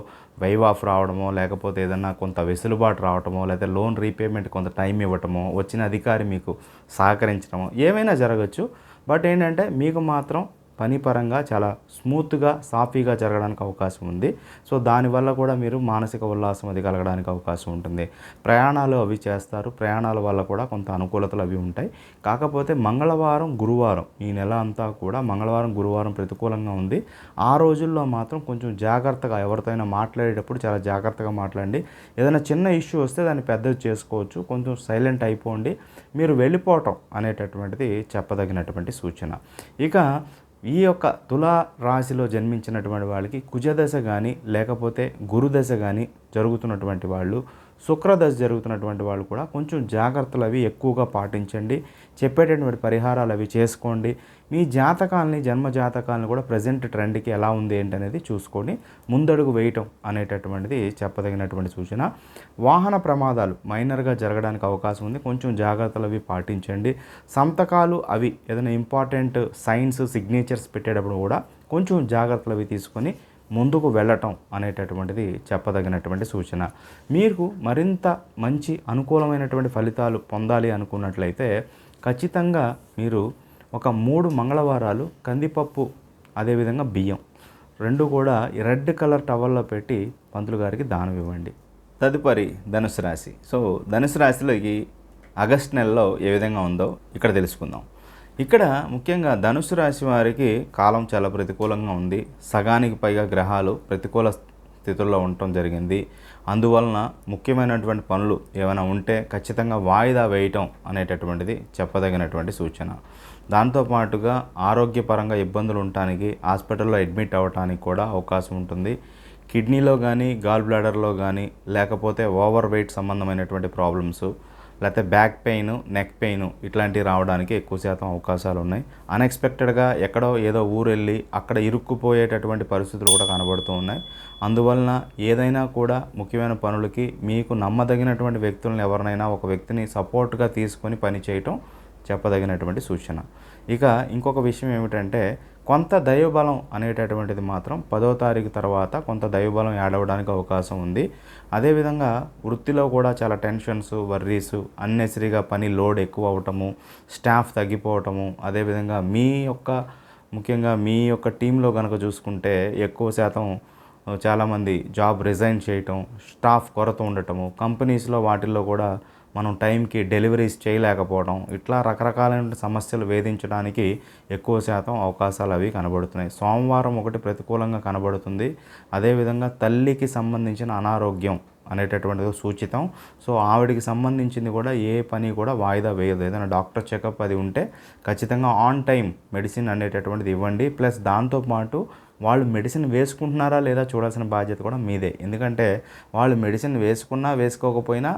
వైవ్ ఆఫ్ రావడమో, లేకపోతే ఏదన్నా కొంత వెసులుబాటు రావటమో, లేకపోతే లోన్ రీపేమెంట్ కొంత టైం ఇవ్వటమో, వచ్చిన అధికారి మీకు సహకరించడమో ఏమైనా జరగచ్చు. బట్ ఏంటంటే మీకు మాత్రం పని పరంగా చాలా స్మూత్గా, సాఫీగా జరగడానికి అవకాశం ఉంది. సో దానివల్ల కూడా మీరు మానసిక ఉల్లాసం అది కలగడానికి అవకాశం ఉంటుంది. ప్రయాణాలు అవి చేస్తారు. ప్రయాణాల వల్ల కూడా కొంత అనుకూలతలు అవి ఉంటాయి. కాకపోతే మంగళవారం, గురువారం ఈ నెల అంతా కూడా మంగళవారం, గురువారం ప్రతికూలంగా ఉంది. ఆ రోజుల్లో మాత్రం కొంచెం జాగ్రత్తగా ఎవరితోనైనా మాట్లాడేటప్పుడు చాలా జాగ్రత్తగా మాట్లాడండి. ఏదైనా చిన్న ఇష్యూ వస్తే దాన్ని పెద్దది చేసుకోవచ్చు. కొంచెం సైలెంట్ అయిపోండి. మీరు వెళ్ళిపోవటం అనేటటువంటిది చెప్పదగినటువంటి సూచన. ఇక ఈ యొక్క తులా రాశిలో జన్మించినటువంటి వాళ్ళకి కుజదశ కానీ, లేకపోతే గురుదశ కానీ జరుగుతున్నటువంటి వాళ్ళు, శుక్రదశ జరుగుతున్నటువంటి వాళ్ళు కూడా కొంచెం జాగ్రత్తలు అవి ఎక్కువగా పాటించండి. చెప్పేటటువంటి పరిహారాలు అవి చేసుకోండి. మీ జాతకాలని, జన్మ జాతకాలను కూడా ప్రజెంట్ ట్రెండ్కి ఎలా ఉంది ఏంటనేది చూసుకొని ముందడుగు వేయటం అనేటటువంటిది చెప్పదగినటువంటి సూచన. వాహన ప్రమాదాలు మైనర్గా జరగడానికి అవకాశం ఉంది. కొంచెం జాగ్రత్తలు అవి పాటించండి. సంతకాలు అవి ఏదైనా ఇంపార్టెంట్ సైన్స్, సిగ్నేచర్స్ పెట్టేటప్పుడు కూడా కొంచెం జాగ్రత్తలు అవి తీసుకొని ముందుకు వెళ్ళటం అనేటటువంటిది చెప్పదగినటువంటి సూచన. మీకు మరింత మంచి అనుకూలమైనటువంటి ఫలితాలు పొందాలి అనుకున్నట్లయితే ఖచ్చితంగా మీరు ఒక 3 మంగళవారాలు కందిపప్పు, అదేవిధంగా బియ్యం 2 కూడా రెడ్ కలర్ టవల్లో పెట్టి పంతులు గారికి దానం ఇవ్వండి. తదుపరి ధనుసు రాశి. సో ధనుసు రాశిలోకి ఆగస్ట్ నెలలో ఏ విధంగా ఉందో ఇక్కడ తెలుసుకుందాం. ఇక్కడ ముఖ్యంగా ధనుసు రాశి వారికి కాలం చాలా ప్రతికూలంగా ఉంది. సగానికి పైగా గ్రహాలు ప్రతికూల స్థితుల్లో ఉండటం జరిగింది. అందువలన ముఖ్యమైనటువంటి పనులు ఏమైనా ఉంటే ఖచ్చితంగా వాయిదా వేయటం అనేటటువంటిది చెప్పదగినటువంటి సూచన. దాంతోపాటుగా ఆరోగ్యపరంగా ఇబ్బందులు ఉండటానికి హాస్పిటల్లో అడ్మిట్ అవ్వటానికి కూడా అవకాశం ఉంటుంది. కిడ్నీలో కానీ గాల్ బ్లాడర్లో కానీ లేకపోతే ఓవర్ వెయిట్ సంబంధమైనటువంటి ప్రాబ్లమ్స్, లేకపోతే బ్యాక్ పెయిన్, నెక్ పెయిన్ ఇట్లాంటివి రావడానికి ఎక్కువ శాతం అవకాశాలు ఉన్నాయి. అన్ఎక్స్పెక్టెడ్గా ఎక్కడో ఏదో ఊరు వెళ్ళి అక్కడ ఇరుక్కుపోయేటటువంటి పరిస్థితులు కూడా కనబడుతూ ఉన్నాయి. అందువలన ఏదైనా కూడా ముఖ్యమైన పనులకి మీకు నమ్మదగినటువంటి వ్యక్తులను ఎవరినైనా ఒక వ్యక్తిని సపోర్ట్గా తీసుకొని పని చేయటం చెప్పదగినటువంటి సూచన. ఇక ఇంకొక విషయం ఏమిటంటే కొంత దైవబలం అనేటటువంటిది మాత్రం 10వ తారీఖు తర్వాత కొంత దైవబలం యాడ్ అవ్వడానికి అవకాశం ఉంది. అదేవిధంగా వృత్తిలో కూడా చాలా టెన్షన్స్, వర్రీస్, అన్నెసరీగా పని లోడ్ ఎక్కువ అవటము, స్టాఫ్ తగ్గిపోవటము, అదేవిధంగా ముఖ్యంగా మీ యొక్క టీంలో కనుక చూసుకుంటే ఎక్కువ శాతం చాలామంది జాబ్ రిజైన్ చేయటం, స్టాఫ్ కొరత ఉండటము, కంపెనీస్లో వాటిల్లో కూడా మనం టైంకి డెలివరీస్ చేయలేకపోవడం, ఇట్లా రకరకాలైన సమస్యలు వేధించడానికి ఎక్కువ శాతం అవకాశాలు అవి కనబడుతున్నాయి. సోమవారం ఒకటి ప్రతికూలంగా కనబడుతుంది. అదేవిధంగా తల్లికి సంబంధించిన అనారోగ్యం అనేటటువంటిది సూచితం. సో ఆవిడికి సంబంధించింది కూడా ఏ పని కూడా వాయిదా వేయదు. ఏదైనా డాక్టర్ చెకప్ అది ఉంటే ఖచ్చితంగా ఆన్ టైం మెడిసిన్ అనేటటువంటిది ఇవ్వండి. ప్లస్ దాంతోపాటు వాళ్ళు మెడిసిన్ వేసుకుంటున్నారా లేదా చూడాల్సిన బాధ్యత కూడా మీదే. ఎందుకంటే వాళ్ళు మెడిసిన్ వేసుకున్నా వేసుకోకపోయినా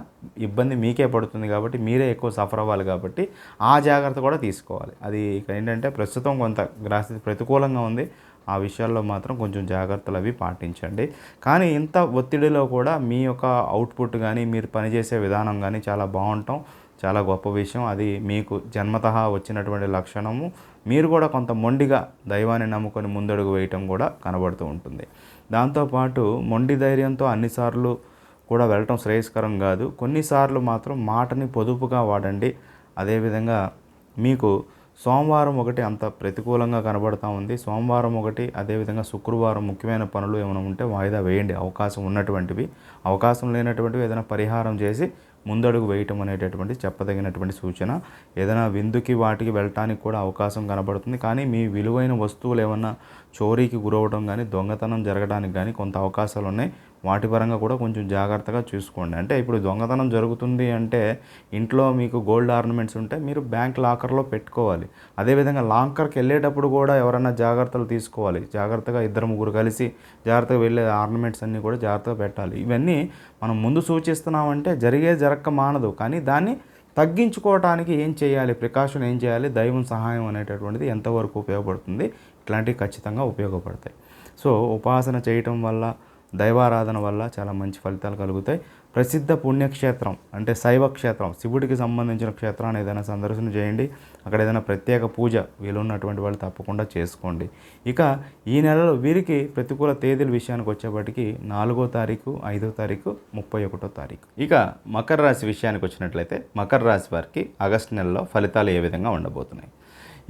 ఇబ్బంది మీకే పడుతుంది కాబట్టి మీరే ఎక్కువ సఫర్ అవ్వాలి కాబట్టి ఆ జాగ్రత్త కూడా తీసుకోవాలి. అది ఏంటంటే ప్రస్తుతం కొంత గ్రహస్థితి ప్రతికూలంగా ఉంది. ఆ విషయాల్లో మాత్రం కొంచెం జాగ్రత్తలు అవి పాటించండి. కానీ ఇంత ఒత్తిడిలో కూడా మీ యొక్క అవుట్పుట్ కానీ మీరు పనిచేసే విధానం కానీ చాలా బాగుంటాం, చాలా గొప్ప విషయం. అది మీకు జన్మతః వచ్చినటువంటి లక్షణము. మీరు కూడా కొంత మొండిగా దైవాన్ని నమ్ముకొని ముందడుగు వేయటం కూడా కనబడుతూ ఉంటుంది. దాంతోపాటు మొండి ధైర్యంతో అన్నిసార్లు కూడా వెళ్ళటం శ్రేయస్కరం కాదు. కొన్నిసార్లు మాత్రం మాటని పొదుపుగా వాడండి. అదేవిధంగా మీకు సోమవారం ఒకటి అంత ప్రతికూలంగా కనబడుతూ ఉంది. సోమవారం ఒకటి, అదేవిధంగా శుక్రవారం ముఖ్యమైన పనులు ఏమైనా ఉంటే వాయిదా వేయండి. అవకాశం ఉన్నటువంటివి, అవకాశం లేనటువంటివి ఏదైనా పరిహారం చేసి ముందడుగు వేయటం అనేటటువంటి చెప్పదగినటువంటి సూచన. ఏదైనా విందుకి వాటికి వెళ్ళటానికి కూడా అవకాశం కనబడుతుంది. కానీ మీ విలువైన వస్తువులు ఏమన్నా చోరీకి గురవడం కానీ దొంగతనం జరగడానికి కానీ కొంత అవకాశాలు ఉన్నాయి. వాటి పరంగా కూడా కొంచెం జాగ్రత్తగా చూసుకోండి. అంటే ఇప్పుడు దొంగతనం జరుగుతుంది అంటే ఇంట్లో మీకు గోల్డ్ ఆర్నమెంట్స్ ఉంటే మీరు బ్యాంక్ లాకర్లో పెట్టుకోవాలి. అదేవిధంగా లాకర్కి వెళ్ళేటప్పుడు కూడా ఎవరైనా జాగ్రత్తలు తీసుకోవాలి. జాగ్రత్తగా 2-3 కలిసి జాగ్రత్తగా వెళ్ళే ఆర్నమెంట్స్ అన్నీ కూడా జాగ్రత్తగా పెట్టాలి. ఇవన్నీ మనం ముందు సూచిస్తున్నామంటే జరక్క మానదు. కానీ దాన్ని తగ్గించుకోవటానికి ఏం చేయాలి, ప్రికాషన్ ఏం చేయాలి, దైవం సహాయం అనేటటువంటిది ఎంతవరకు ఉపయోగపడుతుంది, ఇట్లాంటివి ఖచ్చితంగా ఉపయోగపడతాయి. సో ఉపాసన చేయటం వల్ల, దైవారాధన వల్ల చాలా మంచి ఫలితాలు కలుగుతాయి. ప్రసిద్ధ పుణ్యక్షేత్రం అంటే శైవ క్షేత్రం, శివుడికి సంబంధించిన క్షేత్రాన్ని ఏదైనా సందర్శన చేయండి. అక్కడ ఏదైనా ప్రత్యేక పూజ వీలున్నటువంటి వాళ్ళు తప్పకుండా చేసుకోండి. ఇక ఈ నెలలో వీరికి ప్రతికూల తేదీల విషయానికి వచ్చేప్పటికి 4వ తారీఖు, 5వ తారీఖు, 31వ తారీఖు. ఇక మకర రాశి విషయానికి వచ్చినట్లయితే మకర రాశి వారికి ఆగస్టు నెలలో ఫలితాలు ఏ విధంగా ఉండబోతున్నాయి.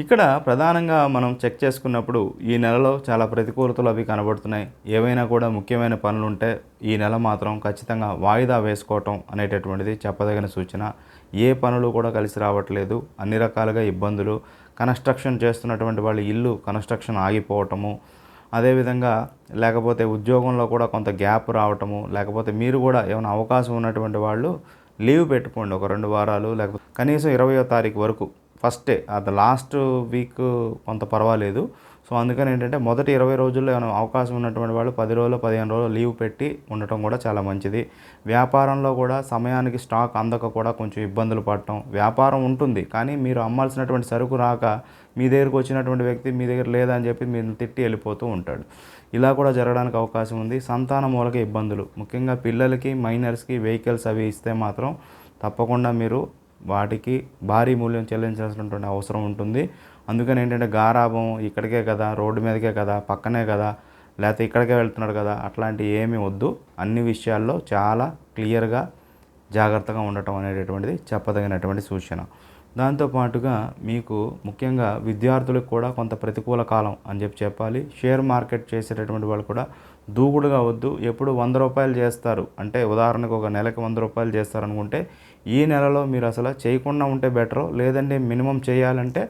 ఇక్కడ ప్రధానంగా మనం చెక్ చేసుకున్నప్పుడు ఈ నెలలో చాలా ప్రతికూలతలు అవి కనబడుతున్నాయి. ఏవైనా కూడా ముఖ్యమైన పనులు ఉంటే ఈ నెల మాత్రం ఖచ్చితంగా వాయిదా వేసుకోవటం అనేటటువంటిది చెప్పదగిన సూచన. ఏ పనులు కూడా కలిసి రావట్లేదు, అన్ని రకాలుగా ఇబ్బందులు. కన్స్ట్రక్షన్ చేస్తున్నటువంటి వాళ్ళు ఇల్లు కన్స్ట్రక్షన్ ఆగిపోవటము, అదేవిధంగా లేకపోతే ఉద్యోగంలో కూడా కొంత గ్యాప్ రావటము, లేకపోతే మీరు కూడా ఏమైనా అవకాశం ఉన్నటువంటి వాళ్ళు లీవ్ పెట్టుకోండి ఒక 2 వారాలు, లేకపోతే కనీసం 20వ తారీఖు వరకు. ఫస్టే అది లాస్ట్ వీక్ కొంత పర్వాలేదు. సో అందుకని ఏంటంటే మొదటి 20 రోజుల్లో ఏమైనా అవకాశం ఉన్నటువంటి వాళ్ళు 10 రోజులు 15 రోజులు లీవ్ పెట్టి ఉండటం కూడా చాలా మంచిది. వ్యాపారంలో కూడా సమయానికి స్టాక్ అందక కూడా కొంచెం ఇబ్బందులు పడటం. వ్యాపారం ఉంటుంది కానీ మీరు అమ్మాల్సినటువంటి సరుకు రాక మీ దగ్గరకు వచ్చినటువంటి వ్యక్తి మీ దగ్గర లేదని చెప్పి మీరు తిట్టి వెళ్ళిపోతూ ఉంటాడు. ఇలా కూడా జరగడానికి అవకాశం ఉంది. సంతాన మూలక ఇబ్బందులు, ముఖ్యంగా పిల్లలకి, మైనర్స్కి వెహికల్స్ అవి ఇస్తే మాత్రం తప్పకుండా మీరు వాటికి భారీ మూల్యం చెల్లించాల్సినటువంటి అవసరం ఉంటుంది. అందుకని ఏంటంటే గారాబం, ఇక్కడికే కదా, రోడ్డు మీదకే కదా, పక్కనే కదా, లేకపోతే ఇక్కడికే వెళ్తున్నాడు కదా, అట్లాంటివి ఏమీ వద్దు. అన్ని విషయాల్లో చాలా క్లియర్గా జాగ్రత్తగా ఉండటం అనేటటువంటిది చెప్పదగినటువంటి సూచన. దాంతోపాటుగా మీకు ముఖ్యంగా విద్యార్థులకు కూడా కొంత ప్రతికూల కాలం అని చెప్పాలి. షేర్ మార్కెట్ చేసేటటువంటి వాళ్ళు కూడా దూకుడుగా వద్దు. ఎప్పుడు రూ. 100 చేస్తారు అంటే ఉదాహరణకు ఒక నెలకి రూ. 100 చేస్తారనుకుంటే ఈ నెలలో మీరు అసలు చేయకుండా ఉంటే బెటరు. లేదంటే మినిమం చేయాలంటే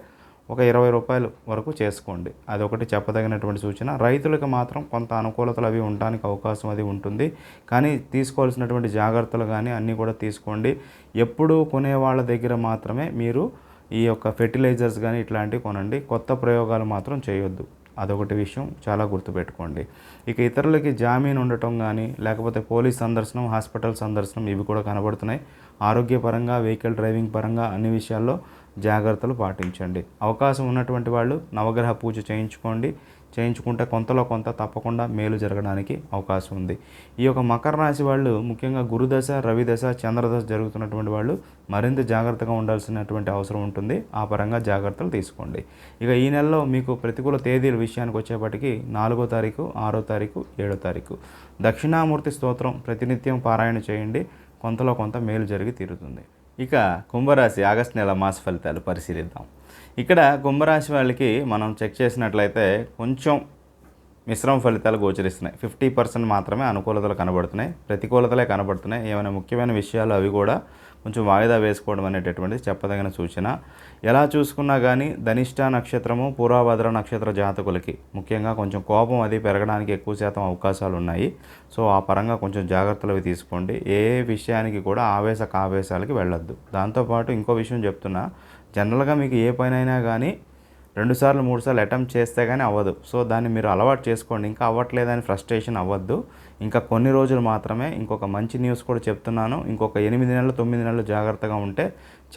ఒక రూ. 20 వరకు చేసుకోండి. అదొకటి చెప్పదగినటువంటి సూచన. రైతులకు మాత్రం కొంత అనుకూలతలు అవి ఉండడానికి అవకాశం అది ఉంటుంది. కానీ తీసుకోవాల్సినటువంటి జాగ్రత్తలు కానీ అన్నీ కూడా తీసుకోండి. ఎప్పుడూ కొనే వాళ్ళ దగ్గర మాత్రమే మీరు ఈ యొక్క ఫెర్టిలైజర్స్ కానీ ఇట్లాంటివి కొనండి. కొత్త ప్రయోగాలు మాత్రం చేయొద్దు. అదొకటి విషయం చాలా గుర్తుపెట్టుకోండి. ఇక ఇతరులకి జామీన్ ఉండటం కానీ లేకపోతే పోలీస్ సందర్శనం, హాస్పిటల్ సందర్శనం ఇవి కూడా కనబడుతున్నాయి. ఆరోగ్యపరంగా, వెహికల్ డ్రైవింగ్ పరంగా అన్ని విషయాల్లో జాగ్రత్తలు పాటించండి. అవకాశం ఉన్నటువంటి వాళ్ళు నవగ్రహ పూజ చేయించుకుంటే కొంతలో కొంత తప్పకుండా మేలు జరగడానికి అవకాశం ఉంది. ఈ యొక్క మకర రాశి వాళ్ళు ముఖ్యంగా గురుదశ, రవిదశ, చంద్రదశ జరుగుతున్నటువంటి వాళ్ళు మరింత జాగ్రత్తగా ఉండాల్సినటువంటి అవసరం ఉంటుంది. ఆ పరంగా జాగ్రత్తలు తీసుకోండి. ఇక ఈ నెలలో మీకు ప్రతికూల తేదీల విషయానికి వచ్చేప్పటికి 4వ తారీఖు, 6వ తారీఖు, 7వ తారీఖు దక్షిణామూర్తి స్తోత్రం ప్రతినిత్యం పారాయణ చేయండి. కొంతలో కొంత మేలు జరిగి తీరుతుంది. ఇక కుంభరాశి ఆగస్టు నెల మాస ఫలితాలు పరిశీలిద్దాం. ఇక్కడ కుంభరాశి వాళ్ళకి మనం చెక్ చేసినట్లయితే కొంచెం మిశ్రమ ఫలితాలు గోచరిస్తున్నాయి. 50% మాత్రమే అనుకూలతలు కనబడుతున్నాయి, ప్రతికూలతలే కనబడుతున్నాయి. ఏమైనా ముఖ్యమైన విషయాలు అవి కూడా కొంచెం వాయిదా వేసుకోవడం అనేటటువంటిది చెప్పదగిన సూచన. ఎలా చూసుకున్నా కానీ ధనిష్ట నక్షత్రము, పూర్వభద్ర నక్షత్ర జాతకులకి ముఖ్యంగా కొంచెం కోపం అది పెరగడానికి ఎక్కువ శాతం అవకాశాలు ఉన్నాయి. సో ఆ పరంగా కొంచెం జాగ్రత్తలు అవి తీసుకోండి. ఏ విషయానికి కూడా ఆవేశాలకి వెళ్ళొద్దు. దాంతోపాటు ఇంకో విషయం చెప్తున్నా, జనరల్గా మీకు ఏ పనైనా కానీ 2 సార్లు 3 సార్లు అటెంప్ట్ చేస్తే కానీ అవ్వదు. సో దాన్ని మీరు అలవాటు చేసుకోండి. ఇంకా అవ్వట్లేదని ఫ్రస్ట్రేషన్ అవ్వద్దు. ఇంకా కొన్ని రోజులు మాత్రమే. ఇంకొక మంచి న్యూస్ కూడా చెప్తున్నాను. ఇంకొక 8 నెలలు 9 నెలలు జాగ్రత్తగా ఉంటే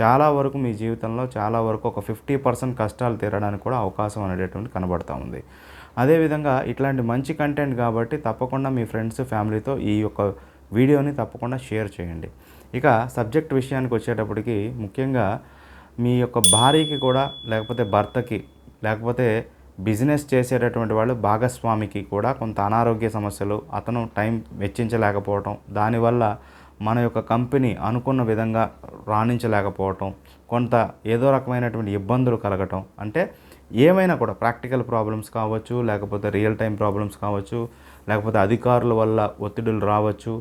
చాలా వరకు మీ జీవితంలో చాలా వరకు ఒక 50% కష్టాలు తీరడానికి కూడా అవకాశం అనేటటువంటి కనబడుతూ ఉంది. అదేవిధంగా ఇట్లాంటి మంచి కంటెంట్ కాబట్టి తప్పకుండా మీ ఫ్రెండ్స్, ఫ్యామిలీతో ఈ యొక్క వీడియోని తప్పకుండా షేర్ చేయండి. ఇక సబ్జెక్ట్ విషయానికి వచ్చేటప్పటికి ముఖ్యంగా మీ యొక్క భార్యకి కూడా లేకపోతే భర్తకి లేకపోతే బిజినెస్ చేసేటటువంటి వాళ్ళు భాగస్వామికి కూడా కొంత అనారోగ్య సమస్యలు, అతను టైం వెచ్చించలేకపోవటం, దానివల్ల మన యొక్క కంపెనీ అనుకున్న విధంగా రాణించలేకపోవటం, కొంత ఏదో రకమైనటువంటి ఇబ్బందులు కలగటం, అంటే ఏమైనా కూడా ప్రాక్టికల్ ప్రాబ్లమ్స్ కావచ్చు, లేకపోతే రియల్ టైం ప్రాబ్లమ్స్ కావచ్చు, లేకపోతే అధికారుల వల్ల ఒత్తిడులు రావచ్చు.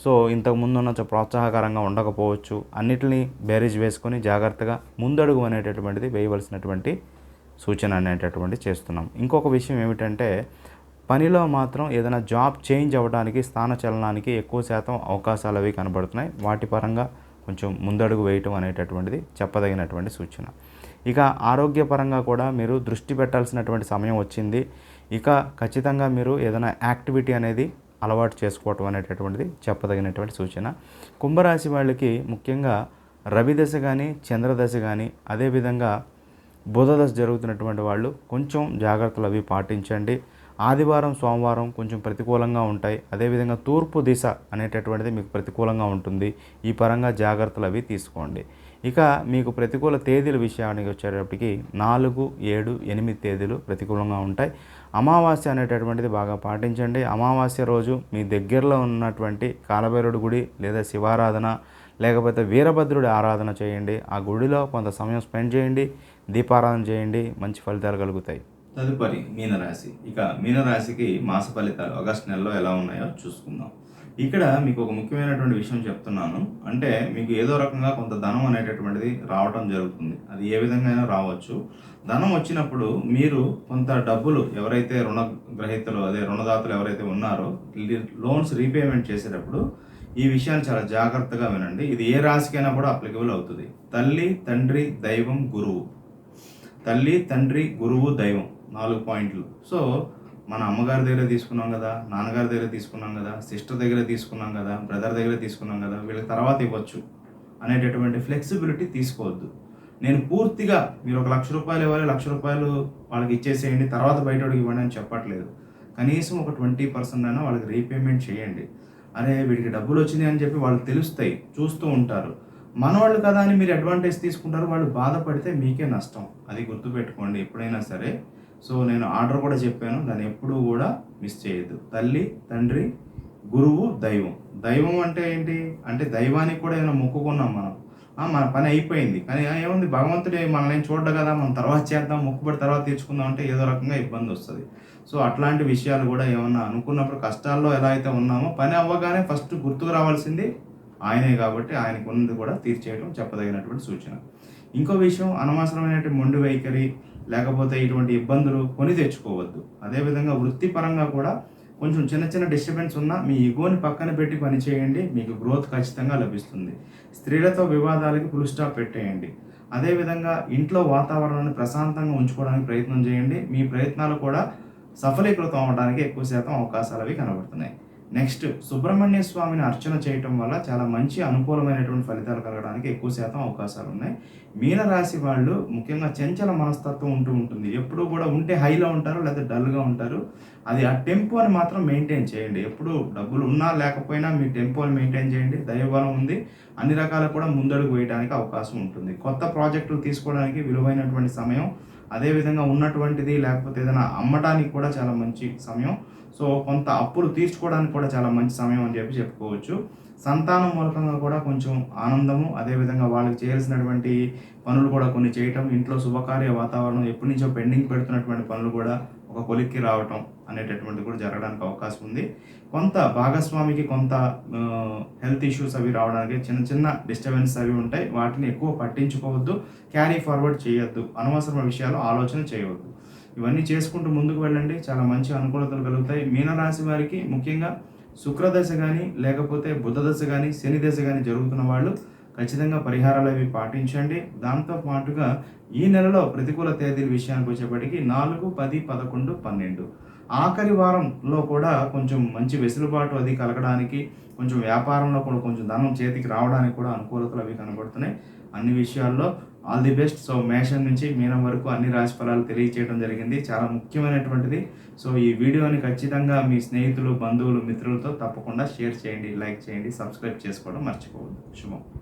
సో ఇంతకుముందు ఉన్న ప్రోత్సాహకరంగా ఉండకపోవచ్చు. అన్నిటినీ బేరీజ్ వేసుకొని జాగ్రత్తగా ముందడుగు అనేటటువంటిది వేయవలసినటువంటి సూచన అనేటటువంటి చేస్తున్నాం. ఇంకొక విషయం ఏమిటంటే పనిలో మాత్రం ఏదైనా జాబ్ చేంజ్ అవ్వడానికి, స్థానచలనానికి ఎక్కువ శాతం అవకాశాలు అవి కనబడుతున్నాయి. వాటి పరంగా కొంచెం ముందడుగు వేయటం అనేటటువంటిది చెప్పదగినటువంటి సూచన. ఇక ఆరోగ్యపరంగా కూడా మీరు దృష్టి పెట్టాల్సినటువంటి సమయం వచ్చింది. ఇక ఖచ్చితంగా మీరు ఏదైనా యాక్టివిటీ అనేది అలవాటు చేసుకోవటం అనేటటువంటిది చెప్పదగినటువంటి సూచన. కుంభరాశి వాళ్ళకి ముఖ్యంగా రవిదశ కానీ, చంద్రదశ కానీ, అదేవిధంగా బుధదశ జరుగుతున్నటువంటి వాళ్ళు కొంచెం జాగ్రత్తలు అవి పాటించండి. ఆదివారం, సోమవారం కొంచెం ప్రతికూలంగా ఉంటాయి. అదేవిధంగా తూర్పు దిశ అనేటటువంటిది మీకు ప్రతికూలంగా ఉంటుంది. ఈ పరంగా జాగ్రత్తలు అవి తీసుకోండి. ఇక మీకు ప్రతికూల తేదీల విషయానికి వచ్చేటప్పటికి 4, 7, 8 తేదీలు ప్రతికూలంగా ఉంటాయి. అమావాస్య అనేటటువంటిది బాగా పాటించండి. అమావాస్య రోజు మీ దగ్గరలో ఉన్నటువంటి కాలభైరవుడి గుడి లేదా శివారాధన లేకపోతే వీరభద్రుడి ఆరాధన చేయండి. ఆ గుడిలో కొంత సమయం స్పెండ్ చేయండి, దీపారాధన చేయండి, మంచి ఫలితాలు కలుగుతాయి. తదుపరి మీనరాశి. ఇక మీనరాశికి మాస ఫలితాలు ఆగస్టు నెలలో ఎలా ఉన్నాయో చూసుకుందాం. ఇక్కడ మీకు ఒక ముఖ్యమైనటువంటి విషయం చెప్తున్నాను. అంటే మీకు ఏదో రకంగా కొంత ధనం అనేటటువంటిది రావటం జరుగుతుంది. అది ఏ విధంగా అయినా రావచ్చు. ధనం వచ్చినప్పుడు మీరు కొంత డబ్బులు ఎవరైతే రుణగ్రహీతలు రుణదాతలు ఎవరైతే ఉన్నారో లోన్స్ రీపేమెంట్ చేసేటప్పుడు ఈ విషయాన్ని చాలా జాగ్రత్తగా వినండి. ఇది ఏ రాశికైనా కూడా అప్లికబుల్ అవుతుంది. తల్లి, తండ్రి, దైవం, గురువు. తల్లి, తండ్రి, గురువు, దైవం 4 పాయింట్లు. సో మన అమ్మగారి దగ్గర తీసుకున్నాం కదా, నాన్నగారి దగ్గర తీసుకున్నాం కదా, సిస్టర్ దగ్గర తీసుకున్నాం కదా, బ్రదర్ దగ్గర తీసుకున్నాం కదా, వీళ్ళకి తర్వాత ఇవ్వచ్చు అనేటటువంటి ఫ్లెక్సిబిలిటీ తీసుకోవద్దు. నేను పూర్తిగా మీరు ఒక ₹1,00,000 ఇవ్వాలి, ₹1,00,000 వాళ్ళకి ఇచ్చేసేయండి, తర్వాత బయటోడికి ఇవ్వండి అని చెప్పట్లేదు. కనీసం ఒక 20% అయినా వాళ్ళకి రీపేమెంట్ చేయండి. అరే వీడికి డబ్బులు వచ్చినాయి అని చెప్పి వాళ్ళకి తెలుస్తాయి, చూస్తూ ఉంటారు. మనవాళ్ళు కదా అని మీరు అడ్వాంటేజ్ తీసుకుంటారు, వాళ్ళు బాధపడితే మీకే నష్టం. అది గుర్తుపెట్టుకోండి ఎప్పుడైనా సరే. సో నేను ఆర్డర్ కూడా చెప్పాను, దాన్ని ఎప్పుడూ కూడా మిస్ చేయొద్దు. తల్లి, తండ్రి, గురువు, దైవం. దైవం అంటే ఏంటి అంటే దైవానికి కూడా ఏమైనా మొక్కుకున్నాం మనం. మన పని అయిపోయింది. కానీ ఏముంది భగవంతుడే మనల్ని చూడడు కదా! మనం తర్వాత చేద్దాం, మొక్కుబడి తర్వాత తీర్చుకుందాం అంటే ఏదో రకంగా ఇబ్బందొస్తది. సో, అట్లాంటి విషయాలు గూడా ఏమన్నా అనుకున్నప్పుడు కష్టాల్లో ఎలా అయితే ఉన్నామో పని అవ్వగానే ఫస్ట్ గుర్తుకు రావాల్సింది ఆయనే గాబట్టి ఆయనకున్నది కూడా తీర్చేయడం చెప్పదగినటువంటి సూచన. ఇంకో విషయం అనవసరమైనటువంటి మొండి వైఖరి, లేకపోతే ఇటువంటి ఇబ్బందులు కొని తెచ్చుకోవద్దు. అదేవిధంగా వృత్తిపరంగా కూడా కొంచెం చిన్న చిన్న డిస్టర్బెన్స్ ఉన్నా మీ ఇగోని పక్కన పెట్టి పని చేయండి. మీకు గ్రోత్ ఖచ్చితంగా లభిస్తుంది. స్త్రీలతో వివాదాలకి ఫుల్ స్టాప్ పెట్టేయండి. అదేవిధంగా ఇంట్లో వాతావరణాన్ని ప్రశాంతంగా ఉంచుకోవడానికి ప్రయత్నం చేయండి. మీ ప్రయత్నాలు కూడా సఫలీకృతం అవ్వడానికి ఎక్కువ శాతం అవకాశాలు అవి కనబడుతున్నాయి. నెక్స్ట్ సుబ్రహ్మణ్య స్వామిని అర్చన చేయటం వల్ల చాలా మంచి అనుకూలమైనటువంటి ఫలితాలు కలగడానికి ఎక్కువ శాతం అవకాశాలు ఉన్నాయి. మీనరాశి వాళ్ళు ముఖ్యంగా చంచల మనస్తత్వం ఉంటూ ఉంటుంది. ఎప్పుడూ కూడా ఉంటే హైలో ఉంటారు, లేదా డల్గా ఉంటారు. అది ఆ టెంపోని మాత్రం మెయింటైన్ చేయండి. ఎప్పుడు డబ్బులు ఉన్నా లేకపోయినా మీ టెంపోని మెయింటైన్ చేయండి. దైవబలం ఉంది. అన్ని రకాల కూడా ముందడుగు వేయడానికి అవకాశం ఉంటుంది. కొత్త ప్రాజెక్టులు తీసుకోవడానికి విలువైనటువంటి సమయం. అదేవిధంగా ఉన్నటువంటిది లేకపోతే ఏదైనా అమ్మటానికి కూడా చాలా మంచి సమయం. సో, కొంత అప్పులు తీర్చుకోవడానికి కూడా చాలా మంచి సమయం అని చెప్పుకోవచ్చు. సంతానం మూలకంగా కూడా కొంచెం ఆనందము, అదేవిధంగా వాళ్ళకి చేయాల్సినటువంటి పనులు కూడా కొన్ని చేయటం, ఇంట్లో శుభకార్య వాతావరణం, ఎప్పటి నుంచో పెండింగ్ పెడుతున్నటువంటి పనులు కూడా ఒక కొలిక్కి రావటం అనేటటువంటిది కూడా జరగడానికి అవకాశం ఉంది. కొంత భాగస్వామికి కొంత హెల్త్ ఇష్యూస్ అవి రావడానికి చిన్న చిన్న డిస్టర్బెన్స్ అవి ఉంటాయి. వాటిని ఎక్కువ పట్టించుకోవద్దు, క్యారీ ఫార్వర్డ్ చేయొద్దు, అనవసరమైన విషయాలు ఆలోచన చేయవద్దు. ఇవన్నీ చేసుకుంటూ ముందుకు వెళ్ళండి. చాలా మంచి అనుకూలతలు కలుగుతాయి. మీనరాశి వారికి ముఖ్యంగా శుక్రదశ కానీ, లేకపోతే బుధ దశ కానీ, శని దశ కానీ జరుగుతున్న వాళ్ళు ఖచ్చితంగా పరిహారాలు అవి పాటించండి. దాంతో పాటుగా ఈ నెలలో ప్రతికూల తేదీల విషయానికి వచ్చేప్పటికి 4, 10, 11, 12 ఆఖరి వారంలో కూడా కొంచెం మంచి వెసులుబాటు అది కలగడానికి, కొంచెం వ్యాపారంలో కూడా కొంచెం ధనం చేతికి రావడానికి కూడా అనుకూలతలు అవి కనబడుతున్నాయి. అన్ని విషయాల్లో ఆల్ ది బెస్ట్. సో, మేషం నుంచి మీనం వరకు అన్ని రాశి ఫలాలు తెలియజేయడం జరిగింది. చాలా ముఖ్యమైనటువంటిది. సో, ఈ వీడియోని ఖచ్చితంగా మీ స్నేహితులు, బంధువులు, మిత్రులతో తప్పకుండా షేర్ చేయండి, లైక్ చేయండి, సబ్స్క్రైబ్ చేసుకోవడం మర్చిపోవద్దు. శుభం.